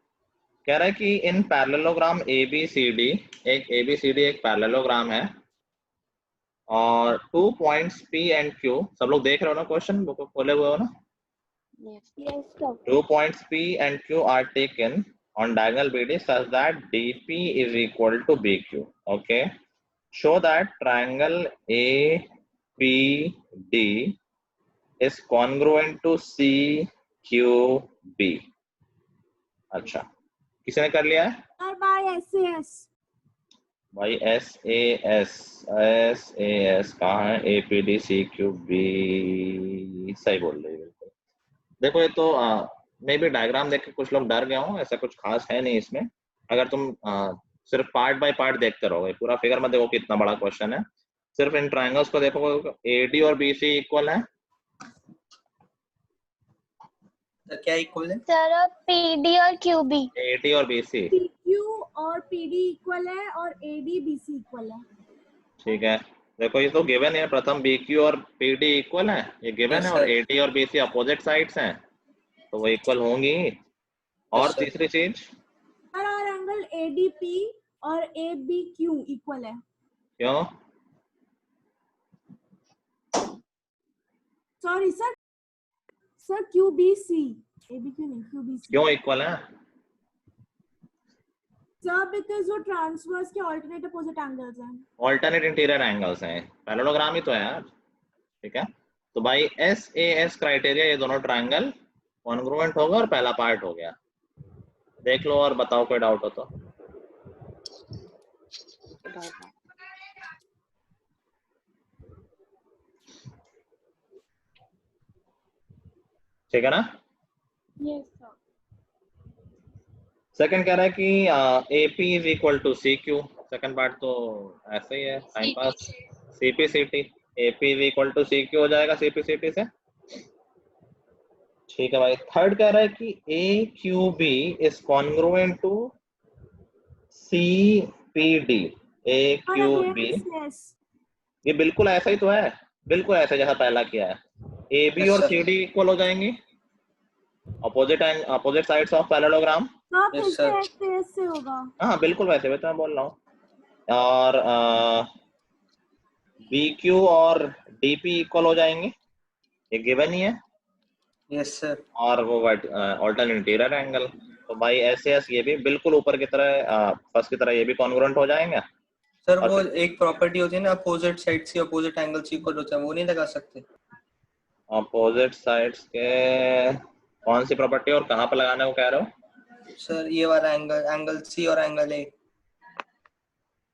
कह रहा है कि इन पैरेललोग्राम ABCD, एक पैरेललोग्राम है और 2 पॉइंट्स P एंड Q, सब लोग देख रहे हो ना, क्वेश्चन बुक खोले हुए हो ना? Yes, sir. 2 points P and Q are taken on diagonal BD such that DP is equal to BQ. Okay, show that triangle APD is congruent to CQB. अच्छा, किसने कर लिया है? by SAS कहाँ है? APD CQB, सही बोल रही है बिल्कुल। देखो ये तो मे भी डायग्राम देख के कुछ लोग डर गए हों, ऐसा कुछ खास है नहीं इसमें। अगर तुम सिर्फ पार्ट बाय पार्ट देखते रहोगे, पूरा फिगर में देखो कितना बड़ा क्वेश्चन है। सिर्फ इन ट्रायंगल्स को देखो, AD और BC इक्वल है। तो क्या इक्वल है? सर PD और QB। AD और BC। PQ और PD इक्वल है और AD BC इक्वल है। ठीक है, देखो ये तो गिवन है, प्रथम BQ और PD इक्वल है, ये गिवन है, और AD और BC अपोजिट साइड्स हैं तो वो इक्वल होंगी। और तीसरी चीज सर, और एंगल ADP और ABQ इक्वल है। क्यों? सॉरी सर, QBC, ABQ नहीं, QBC क्यों इक्वल है? सर बिकॉज़ वो ट्रांसवर्स के अल्टरनेट अपोजिट एंगल्स हैं। ऑल्टरनेट इंटीरियर एंगल्स हैं, पैरेललोग्राम ही तो है यार। ठीक है, तो भाई SAS क्राइटेरिया ये दोनों ट्रायंगल कॉन्ग्रुएंट होगा और पहला पार्ट हो गया। देख लो और बताओ कोई डाउट हो तो। ठीक है ना? Yes sir. सेकंड कह रहा है कि AP is equal to CQ। Second part तो ऐसे ही है, time pass. CP/CT, AP is equal to CQ हो जाएगा CP/CT से। ठीक है भाई। थर्ड कह रहा है कि AQB is congruent to CPD। AQB ये बिल्कुल ऐसा ही तो है, बिल्कुल ऐसा जैसा पहला किया है। AB और CD इक्वल हो जाएंगी, अपोजिट साइड्स ऑफ पैरेललोग्राम। ऐसे होगा। हाँ बिल्कुल वैसे मैं बोल रहा हूँ। और BQ और DP इक्वल हो जाएंगे, ये गिवन ही है। Yes sir. और वो ऑल्टरनेट इंटीरियर एंगल, तो भाई SAS ये भी बिल्कुल ऊपर की तरह, फर्स्ट की तरह ये भी कॉन्ग्रुएंट हो जाएंगे। सर वो एक प्रॉपर्टी होती है ना, अपोजिट साइड्स की अपोजिट एंगल्स इक्वल होता है, वो नहीं लगा सकते? अपोजिट साइड्स के कौन सी प्रॉपर्टी और कहाँ पर लगाने को कह रहे हो? सर ये वाला एंगल C और एंगल A।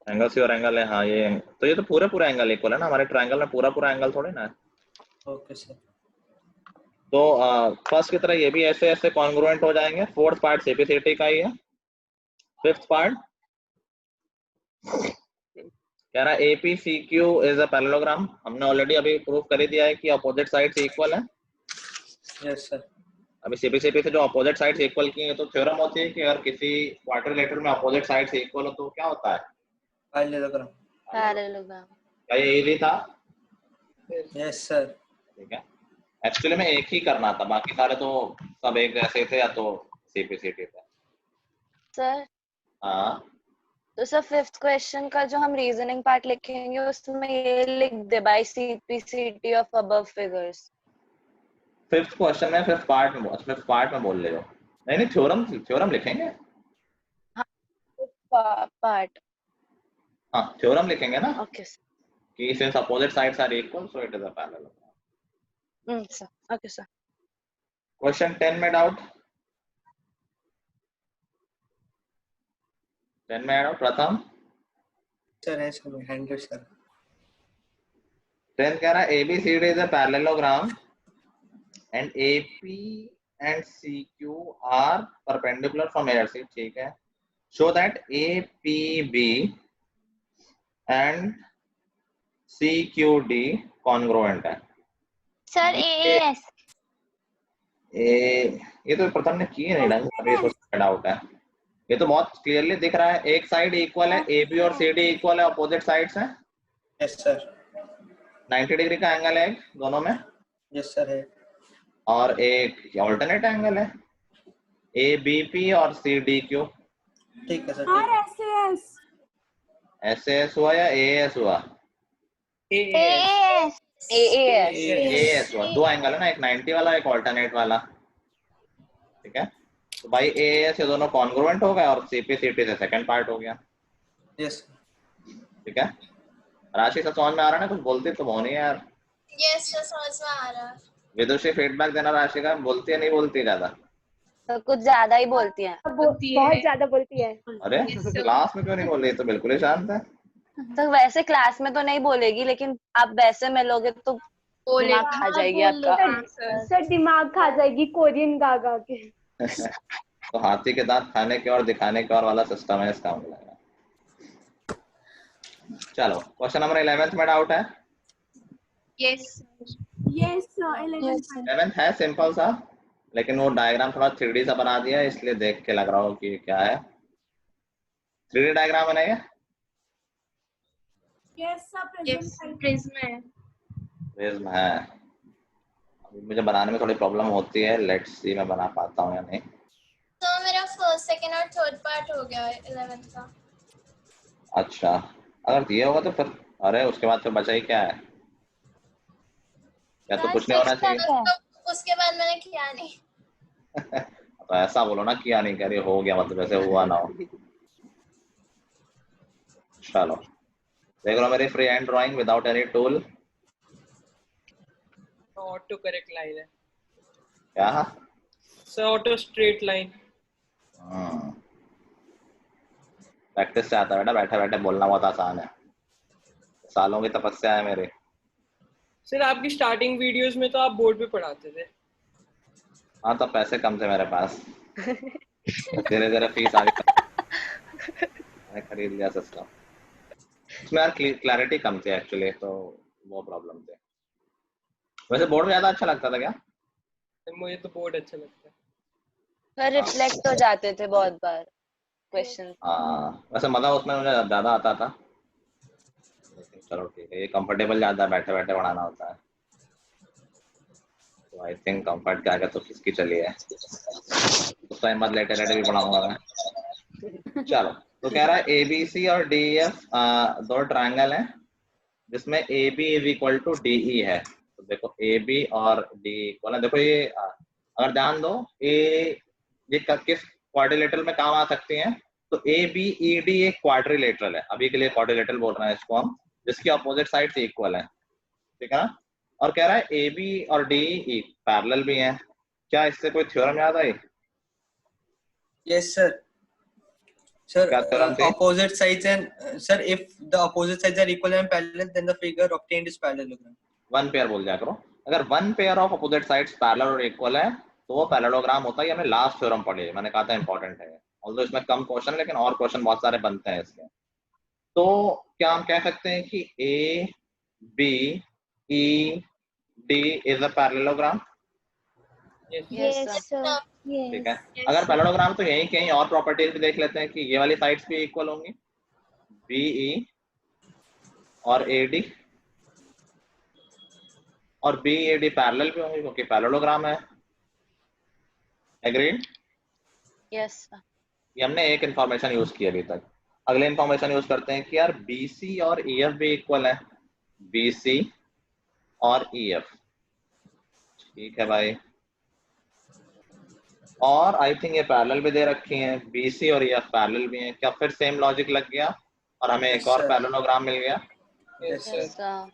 एंगल C और एंगल A, हाँ ये तो, ये तो पूरा एंगल इक्वल है ना, हमारे ट्रायंगल में पूरा एंगल थोड़े ना है। Okay sir. तो फर्स्ट की तरह ये भी ऐसे कॉन्ग्रुएंट हो जाएंगे। फोर्थ पार्ट CP/CT का ही है। फिफ्थ पार्ट कह रहा है APCQ इज अ पैरेललोग्राम। हमने ऑलरेडी अभी प्रूव कर ही दिया है कि अपोजिट साइड्स इक्वल है। Yes sir. अभी CP/CT से जो अपोजिट साइड्स इक्वल की है, तो थ्योरम होती है कि अगर किसी क्वाड्रिलेटरल में अपोजिट साइड्स इक्वल हो तो क्या होता है? पैरेललोग्राम। क्या ये इजी था? Yes sir. ठीक है, एक्चुअली में एक ही करना था, बाकी सारे तो सब एक जैसे थे या तो CP/CT थे। सर हाँ तो सर फिफ्थ क्वेश्चन का जो हम रीजनिंग पार्ट लिखेंगे उसमें ये लिख दे by CP/CT of above figures. Fifth question में फिफ्थ पार्ट में बोल रहे हो। नहीं थ्योरम लिखेंगे। पार्ट हाँ थ्योरम लिखेंगे ना ओके सर कि since opposite sides are equal so it is a parallelogram। Sir okay sir question 10 में डाउट? 10 में डाउट प्रथम? सर है सर हैंड सर 10 कह रहा है ABCD is a parallelogram and AP and CQ are perpendicular from ARC। ठीक है। show that APB and CQD congruent है। सर AAS ये तो प्रथम ने किए नहीं ढंग से, इसको डाउट है। ये तो बहुत क्लियरली दिख रहा है, एक साइड इक्वल है, AB और CD इक्वल है, अपोजिट साइड्स हैं। यस सर 90 डिग्री का एंगल है दोनों में। यस सर है और एक ऑल्टरनेट एंगल है ABP और CDQ। ठीक है सर और SAS हुआ या AAS हुआ? AAS AAS हुआ। दो एंगल है ना, एक 90 वाला एक ऑल्टरनेट वाला। ठीक है तो भाई AAS ये दोनों कॉन्ग्रुएंट हो गए और CPCT से सेकंड पार्ट हो गया। यस ठीक है राशि से समझ में आ रहा है ना? कुछ बोलती तो हो नहीं यार। यस सर समझ में आ रहा है। विदुषी फीडबैक देना राशि का, बोलती है नहीं बोलती ज्यादा? तो कुछ ज्यादा ही बोलती है बहुत ज्यादा बोलती है। अरे क्लास में क्यों नहीं बोल रही? तो बिल्कुल ही शांत है। तो वैसे क्लास में तो नहीं बोलेगी लेकिन आप वैसे मिलोगे तो दिमाग खा जाएगी आपका। सर दिमाग खा जाएगी कोरियन गा गा के। तो हाथी के दांत खाने के और दिखाने के और वाला सिस्टम है इसका मतलब। चलो क्वेश्चन नंबर 11 में डाउट है? यस यस सर 11 है सिंपल सा, लेकिन वो डायग्राम थोड़ा 3D सा बना दिया है इसलिए देख के लग रहा हो कि क्या है। 3D डायग्राम बनाइए। यस सर प्रिज्म है। अभी मुझे बनाने में थोड़ी प्रॉब्लम होती है, लेट्स सी मैं बना पाता हूँ या नहीं। तो मेरा फर्स्ट सेकंड और थर्ड पार्ट हो गया है 11 का। अच्छा अगर दिए होगा तो फिर, अरे उसके बाद फिर बचा ही क्या है? या तो कुछ नहीं होना चाहिए? तो उसके बाद मैंने किया नहीं। तो ऐसा बोलो ना, किया नहीं, कह रही हो गया मतलब ऐसे हुआ ना हो। चलो देख लो मेरी free hand drawing without any tool. Auto correct line है क्या? Sir auto straight line. Practice से आता है बेटा, बैठे बैठे बोलना बहुत आसान है, सालों की तपस्या है मेरी। सर आपकी स्टार्टिंग वीडियोस में तो आप बोर्ड पे पढ़ाते थे। हाँ तो पैसे कम थे मेरे पास, धीरे धीरे फीस आ गई, मैंने खरीद लिया सिस्टम। उसमें यार क्लैरिटी कम थी एक्चुअली, तो वो प्रॉब्लम थी। वैसे बोर्ड ज्यादा अच्छा लगता था क्या? मुझे तो बोर्ड अच्छा लगता है। सर रिफ्लेक्ट हो जाते थे बहुत बार क्वेश्चन। हाँ वैसे मजा उसमें मुझे ज्यादा आता था, लेकिन चलो ठीक है, ये कंफर्टेबल ज्यादा बैठे बैठे पढ़ाना होता है, तो आई थिंक कंफर्ट के आगे तो किसकी चली है, उस टाइम बाद लेटे लेटे भी पढ़ाऊंगा मैं। चलो तो कह रहा है ABC और DEF दो ट्रायंगल हैं जिसमें AB is equal to DE है। तो देखो AB और DE इक्वल है। देखो ये अगर ध्यान दो, ये किस क्वाड्रिलेटरल में काम आ सकती हैं? तो ABED एक क्वाड्रिलेटरल है, अभी के लिए क्वाड्रिलेटरल बोल रहे हैं इसको हम, जिसकी अपोजिट साइड्स इक्वल है। ठीक है ना? और कह रहा है AB और DE पैरेलल भी हैं। क्या इससे कोई थ्योरम याद आई? Yes sir Sir, opposite sides and sir, if the opposite sides are equal and parallel, then the figure obtained is parallelogram. One pair बोल दिया करो। अगर one pair of opposite sides parallel और इक्वल है तो वो पैरेललोग्राम होता है। ये हमने लास्ट थ्योरम पढ़ी है, मैंने कहा था इंपॉर्टेंट है, ऑल्दो इसमें कम क्वेश्चन लेकिन और क्वेश्चन बहुत सारे बनते हैं इसके। तो क्या हम कह सकते हैं कि ABED is a parallelogram? Yes sir. ठीक है, अगर पैरेललोग्राम तो यही कहीं और प्रॉपर्टीज भी देख लेते हैं कि ये वाली साइड्स भी इक्वल होंगी, BE और AD, और BED पैरेलल भी होंगी क्योंकि पैरेललोग्राम है। एग्रीड? Yes sir. ये हमने एक इंफॉर्मेशन यूज की अभी तक। अगले इंफॉर्मेशन यूज करते हैं कि यार BC और EF भी इक्वल है, BC और EF। ठीक है भाई। और आई थिंक ये पैरेलल भी दे रखी हैं, BC और EF पैरेलल भी हैं। क्या फिर सेम लॉजिक लग गया और हमें एक और पैरेललोग्राम मिल गया? Yes sir.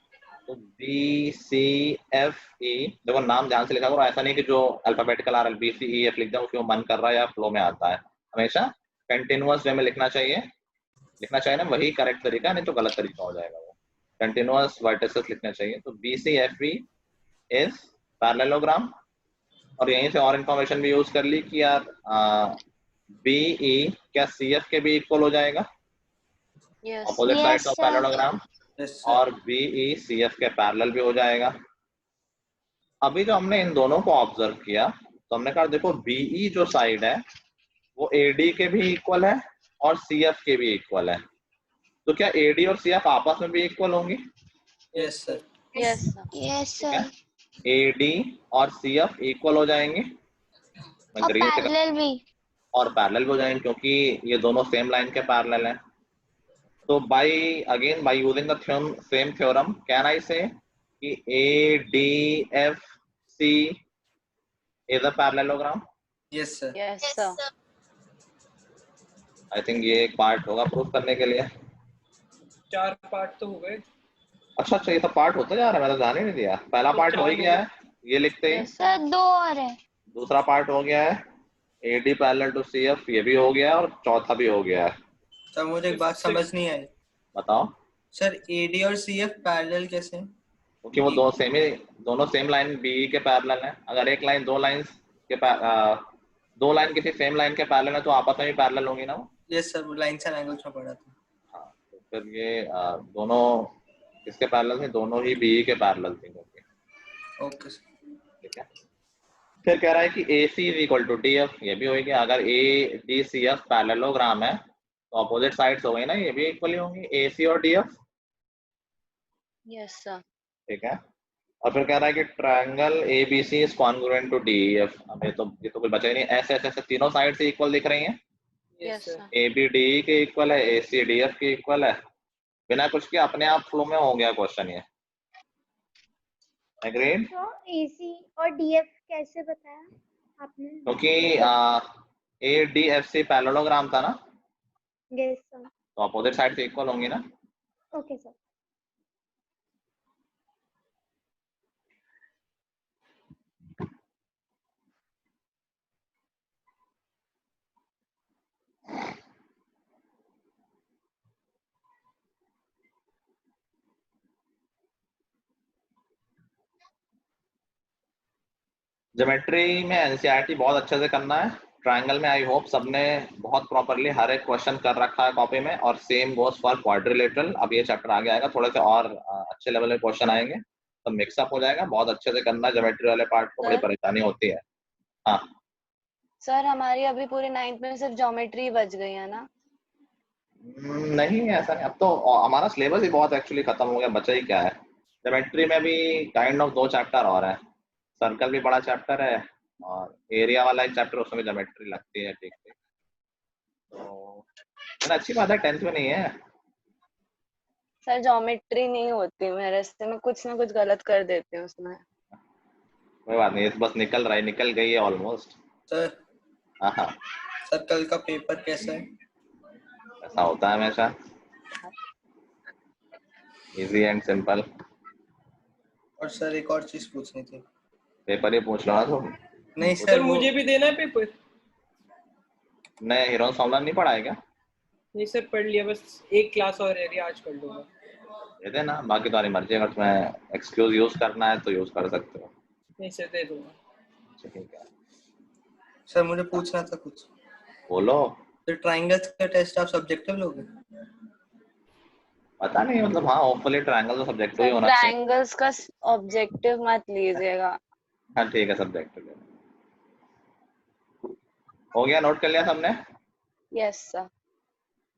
तो BCFE, देखो नाम ध्यान से लिखा करो, ऐसा नहीं कि जो अल्फाबेटिकल आ रहा है BCEF लिख जाऊं क्यों मन कर रहा है या फ्लो में आता है। हमेशा कंटिन्यूअस वे में लिखना चाहिए ना, वही करेक्ट तरीका है, नहीं तो गलत तरीका हो जाएगा वो। कंटिन्यूअस वर्टिसेस लिखना चाहिए। तो BCFE इज पैरेललोग्राम। और यहीं से और इन्फॉर्मेशन भी यूज कर ली कि यार BE क्या CF के भी इक्वल हो जाएगा, अपोजिट साइड्स ऑफ पैरेललोग्राम, और BE CF के पैरेलल भी हो जाएगा। अभी जो हमने इन दोनों को ऑब्जर्व किया तो हमने कहा देखो BE जो साइड है वो AD के भी इक्वल है और CF के भी इक्वल है। तो क्या AD और CF आपस में भी इक्वल होंगी? Yes sir. Yes sir. AD और CF इक्वल हो जाएंगे और पैरेलल भी, और पैरेलल हो जाएंगे क्योंकि ये दोनों सेम लाइन के पैरेलल हैं। तो by using the same theorem can I से कि ADFC is a parallelogram? Yes sir. Yes sir. I think ये एक पार्ट होगा प्रूफ करने के लिए। 4 पार्ट तो हो गए। अच्छा ये सब पार्ट होता जा रहा है, मैंने ध्यान ही नहीं दिया। पहला पार्ट हो ही गया है, ये लिखते हैं। सर 2 और है। दूसरा पार्ट हो गया है, AD पैरेलल टू CF, ये भी हो गया, और चौथा भी हो गया है। सर मुझे एक बात समझ नहीं आई। बताओ सर AD और CF पैरेलल कैसे हैं? क्योंकि वो दोनों सेम लाइन BE के पैरेलल हैं। अगर एक लाइन दो लाइन किसी सेम लाइन के पैरेलल है तो आपस में भी पैरेलल होंगी ना वो। Yes sir, lines and angles में पढ़ा था। हाँ, तो फिर ये दोनों किसके पैरेलल थे? दोनों ही BE के पैरेलल थे। Okay sir. ठीक है। फिर कह रहा है कि AC is equal to DF, ये भी हो गया। अगर ADCF पैरेललोग्राम है तो अपोजिट साइड्स हो गई ना, ये भी इक्वली होंगी AC और DF। Yes sir. ठीक है। और फिर कह रहा है कि triangle ABC is congruent to DEF। हमें तो ये तो कुछ बचा ही नहीं, ऐसे तीनों साइड से इक्वल दिख रही हैं। Yes sir. AB DE के इक्वल है, AC DF के इक्वल है। बिना कुछ के अपने आप फ्लो में हो गया क्वेश्चन ये। एग्रीड? तो AC और DF कैसे बताया आपने? क्योंकि ADFC पैरेललोग्राम था ना। Yes sir. तो अपोजिट साइड से इक्वल होंगी ना। Okay sir. ज्योमेट्री में NCERT बहुत अच्छे से करना है। ट्रायंगल में आई होप सबने बहुत प्रॉपरली हर एक क्वेश्चन कर रखा है कॉपी में, और सेम गोस फॉर क्वाड्रिलेटरल। अब ये चैप्टर आगे आएगा, थोड़े से और अच्छे लेवल के क्वेश्चन आएंगे तो मिक्सअप हो जाएगा। बहुत अच्छे से करना, ज्योमेट्री वाले पार्ट को बड़ी परेशानी होती है। हाँ सर हमारी अभी पूरे 9th में सिर्फ ज्योमेट्री बच गई है ना? नहीं ऐसा नहीं, अब तो हमारा सिलेबस ही बहुत एक्चुअली खत्म हो गया, बचा ही क्या है। ज्योमेट्री में भी काइंड ऑफ 2 चैप्टर और है। सर्कल भी बड़ा चैप्टर है और एरिया वाला एक चैप्टर, उसमें ज्योमेट्री लगती है। ठीक है, तो अच्छी बात है, 10th में नहीं है। सर ज्योमेट्री नहीं होती मेरे से, मैं कुछ ना कुछ गलत कर देती हूँ उसमें। कोई बात नहीं, बस निकल गई है ऑलमोस्ट। सर हाँ सर कल का पेपर कैसा है? ऐसा होता है हमेशा, इजी एंड सिंपल। और सर एक और चीज पूछनी थी। पेपर ही पूछ लो ना तुम। नहीं सर मुझे भी देना है पेपर। नहीं, हीरोन फॉर्मूला नहीं पढ़ा है क्या? नहीं सर पढ़ लिया, बस एक क्लास और रह रही है, आज कर लूंगा। दे देना, बाकी तुम्हारी मर्जी। अगर तुम्हें एक्सक्यूज यूज करना है तो यूज कर सकते हो। नहीं सर दे दूंगा। ठीक है सर, मुझे पूछना था कुछ। बोलो। तो ट्रायंगल्स का टेस्ट आप सब्जेक्टिव लोगे? पता नहीं, मतलब हाँ होपफुली ट्रायंगल तो सब्जेक्टिव ही होना चाहिए। ट्रायंगल्स का ऑब्जेक्टिव मत लीजिएगा। हाँ ठीक है, सब्जेक्टिव हो गया। नोट कर लिया सबने? Yes sir.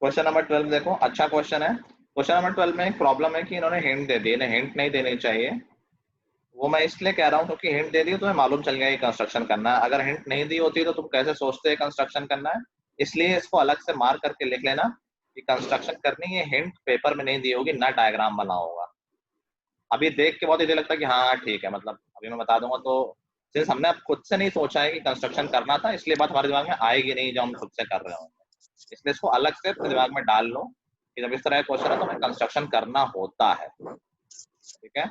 क्वेश्चन नंबर 12 देखो, अच्छा क्वेश्चन है। क्वेश्चन नंबर 12 में एक प्रॉब्लम है कि इन्होंने हिंट दे दी। इन्हें हिंट नहीं देनी चाहिए। वो मैं इसलिए कह रहा हूँ क्योंकि हिंट दे दी तो तुम्हें मालूम चल गया कि कंस्ट्रक्शन करना है। अगर हिंट नहीं दी होती तो तुम कैसे सोचते हैं कंस्ट्रक्शन करना है। इसलिए इसको अलग से मार्क करके लिख लेना कि कंस्ट्रक्शन करनी है। हिंट पेपर में नहीं दी होगी, ना डायग्राम बना होगा। अभी देख के बहुत इजी लगता है कि हाँ ठीक है, मतलब अभी मैं बता दूंगा तो सिंस हमने अब खुद से नहीं सोचा है कि कंस्ट्रक्शन करना था, इसलिए बात हमारे दिमाग में आएगी नहीं जो हम खुद से कर रहे होंगे, इसलिए इसको अलग से अपने दिमाग में डाल लो कि जब इस तरह का क्वेश्चन है तो हमें कंस्ट्रक्शन करना होता है। ठीक है,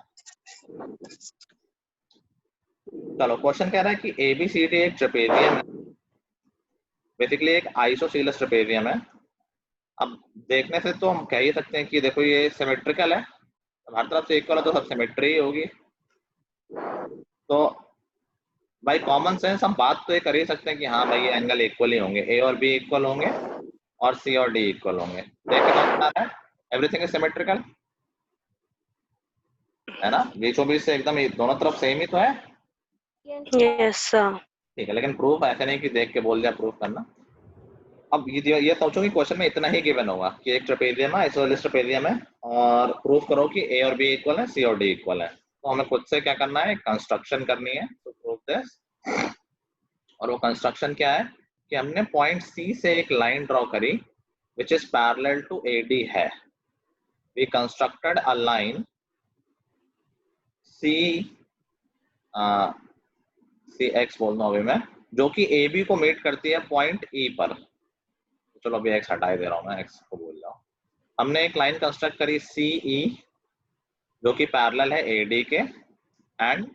चलो क्वेश्चन कह रहा है कि ABCD एक ट्रेपेजियम है, बेसिकली एक आइसोसेलेस ट्रेपेजियम है। अब देखने से तो हम कह ही सकते हैं कि देखो ये सिमेट्रिकल है, हर तरफ से इक्वल है तो सब सिमेट्री होगी। तो भाई कॉमन सेंस हम बात तो ये कर ही सकते हैं कि हाँ भाई ये एंगल इक्वल ही होंगे, A और B इक्वल होंगे और C और D इक्वल होंगे। देख के समझ आ रहा है, एवरीथिंग इज सिमेट्रिकल, है ना, बीचों बीच से एकदम दोनों तरफ सेम ही तो है। Yes sir. ठीक है, लेकिन प्रूफ ऐसे नहीं कि देख के बोल दिया प्रूफ करना। अब ये सोचो कि क्वेश्चन में इतना ही गिवन होगा कि एक ट्रेपेजियम है, आइसोसेलेस ट्रेपेजियम है, और प्रूफ करो कि A और B इक्वल है, C और D इक्वल है। तो हमें खुद से क्या करना है, कंस्ट्रक्शन करनी है तो प्रूफ दिस। और वो कंस्ट्रक्शन क्या है कि हमने पॉइंट C से एक लाइन ड्रॉ करी which is parallel to AD है। We constructed a line CX बोलना अभी मैं, जो कि AB को मीट करती है पॉइंट E पर। चलो अभी X हटा दे रहा हूँ, मैं X को बोल रहा हूँ। हमने एक लाइन कंस्ट्रक्ट करी CE जो कि पैरेलल है AD के, एंड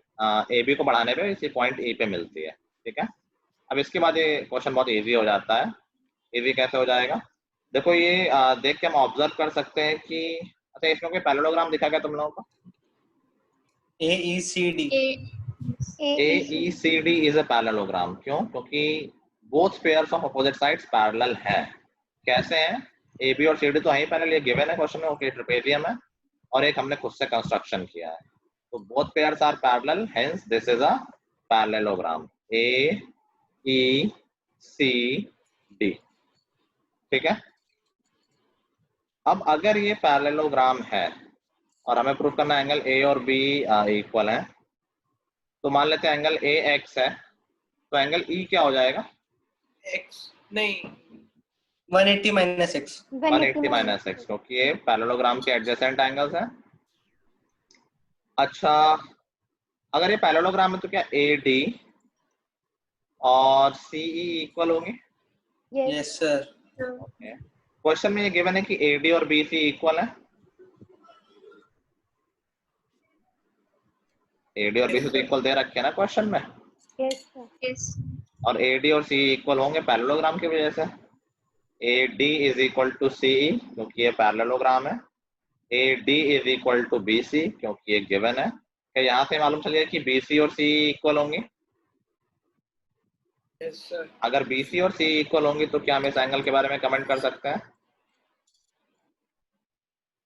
AB को बढ़ाने पे इसी पॉइंट E पे मिलती है। ठीक है, अब इसके बाद ये क्वेश्चन बहुत इजी हो जाता है। इजी कैसे हो जाएगा, देखो ये देख के हम ऑब्जर्व कर सकते हैं कि अच्छा इसमें कोई पैरेललोग्राम दिखा गया तुम लोगों को? AECD is a parallelogram. क्यों? क्योंकि both pairs of opposite sides parallel हैं। कैसे हैं? AB और CD तो है ही पैरेलल, ये गिवन है क्वेश्चन में, ओके ट्रेपेजियम है, और एक हमने खुद से कंस्ट्रक्शन किया है, तो both pairs are parallel, hence this is a parallelogram AECD। ठीक है, अब अगर ये पैरेललोग्राम है और हमें प्रूफ करना एंगल A और B इक्वल है, तो मान लेते हैं एंगल AX है, तो एंगल E क्या हो जाएगा? X नहीं 180 minus X 180 minus X, क्योंकि ये पैरेललोग्राम के एडजेसेंट एंगल्स हैं। अच्छा, अगर ये पैरेललोग्राम है तो क्या AD और CE इक्वल होंगे? Yes sir. ओके, क्वेश्चन में ये गिवन है कि AD और BC इक्वल है। AD और BC तो इक्वल दे रखे हैं ना क्वेश्चन में। यस और AD और CE इक्वल होंगे पैरेललोग्राम की वजह से। AD is equal to CE क्योंकि ये पैरेललोग्राम है। AD is equal to BC क्योंकि ये गिवन है। क्या यहाँ से मालूम चल गया कि BC और CE इक्वल होंगी? Yes sir. अगर BC और CE इक्वल होंगी तो क्या हम इस एंगल के बारे में कमेंट कर सकते हैं?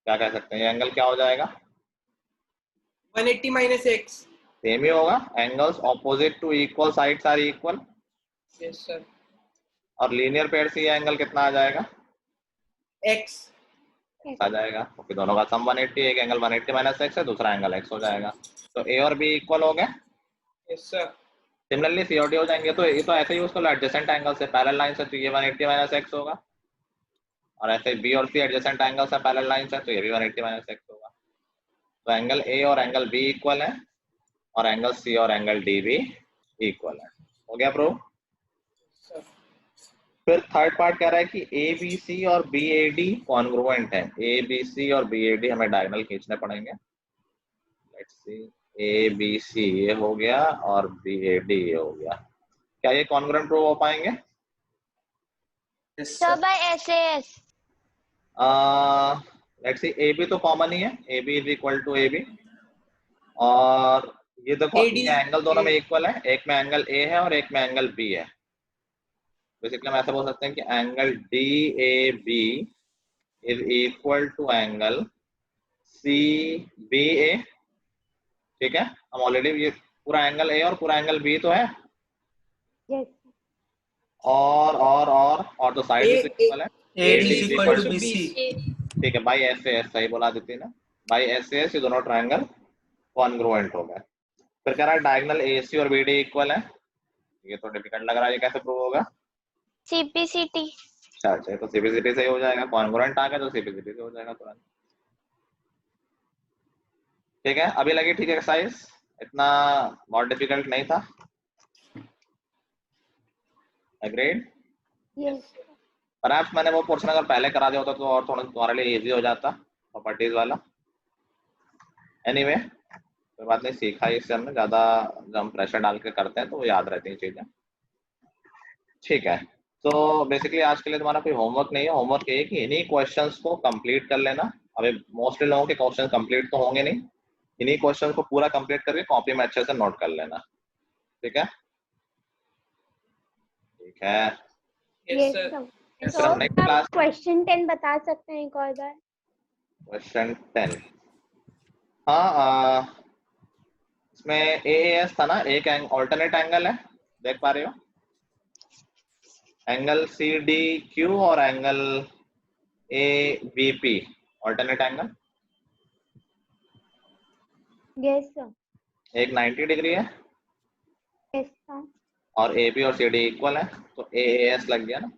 क्या कह सकते हैं, ये एंगल क्या हो जाएगा? 180 minus X। सेम ही होगा, angles opposite to equal sides are equal. Yes sir. और लीनियर पेयर से ये एंगल कितना आ जाएगा? X आ जाएगा, क्योंकि दोनों का सम 180, एक एंगल 180 माइनस X है, दूसरा एंगल X हो जाएगा। तो A और B इक्वल हो गए। Yes sir. सिमिलरली C और D हो जाएंगे। तो ये तो ऐसे ही उसको एडजेसेंट एंगल से पैरेलल लाइन से, तो ये 180 माइनस X होगा, और ऐसे B और C एडजेसेंट एंगल से पैरेलल लाइन से, तो ये भी 180 माइनस X होगा। तो एंगल A और एंगल B इक्वल है, और एंगल C और एंगल D भी इक्वल है। हो गया प्रूव? फिर थर्ड पार्ट कह रहा है कि ABC और BAD कॉन्ग्रुएंट है। ABC और BAD हमें डायगोनल खींचने पड़ेंगे। लेट्स सी, ABC ये हो गया और BAD ये हो गया। क्या ये कॉन्ग्रुएंट प्रूव हो पाएंगे? Sir by SAS। Let's see, AB तो कॉमन ही है, AB is equal to AB, और ये देखो ये एंगल दोनों में इक्वल है, एक में एंगल A है और एक में एंगल B है। बेसिकली हम ऐसे बोल सकते हैं कि angle DAB is equal to angle CBA। ठीक है, हम ऑलरेडी ये पूरा एंगल A और पूरा एंगल B तो है। यस और तो साइड इक्वल है। AD is equal to BC। ठीक है, बाई SAS सही बोला देती ना, बाई SAS ये दोनों ट्रायंगल कॉन्ग्रुएंट हो गए। फिर कह रहा है डायगोनल AC और BD इक्वल है। ये तो डिफिकल्ट लग रहा है, ये कैसे प्रूव होगा? CPCT। अच्छा, तो CPCT से ही हो जाएगा, कॉन्ग्रुएंट आ गया तो CPCT से हो जाएगा तुरंत। ठीक है, अभी लगी ठीक है एक्सरसाइज, इतना बहुत डिफिकल्ट नहीं था। एग्रीड? यस परहैप्स मैंने वो पोर्शन अगर पहले करा दिया होता तो और थोड़ा तुम्हारे लिए इजी हो जाता प्रॉपर्टीज वाला। एनीवे कोई बात नहीं, सीखा है इससे हमने, ज्यादा जब हम प्रेशर डाल के करते हैं तो वो याद रहती हैं चीजें। ठीक है, तो बेसिकली आज के लिए तुम्हारा कोई होमवर्क नहीं है। होमवर्क ये है कि इन्हीं क्वेश्चंस को कंप्लीट कर लेना। अभी मोस्टली लोगों के क्वेश्चन कंप्लीट तो होंगे नहीं, इन्हीं क्वेश्चन को पूरा कंप्लीट करके कॉपी में अच्छे से नोट कर लेना। ठीक है, ठीक है। Yes sir. Next class question 10 बता सकते हैं एक और बार? क्वेश्चन 10, हाँ इसमें एएएस था ना, एक ऑल्टरनेट एंगल है, देख पा रहे हो? एंगल CDQ और angle AVP, alternate angle. Yes sir. एक 90 डिग्री है यस सर। और AB और CD इक्वल है, तो AAS लग गया ना।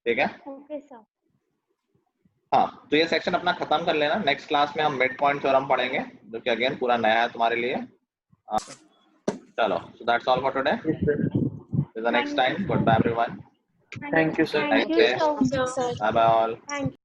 ठीक है, ओके सर। हाँ तो ये सेक्शन अपना खत्म कर लेना। नेक्स्ट क्लास में हम मिड पॉइंट थ्योरम पढ़ेंगे, जो कि अगेन पूरा नया है तुम्हारे लिए। चलो, so that's all for today. Till the next time, goodbye everyone. Thank you, sir. Thank you. Bye bye all. Thank you.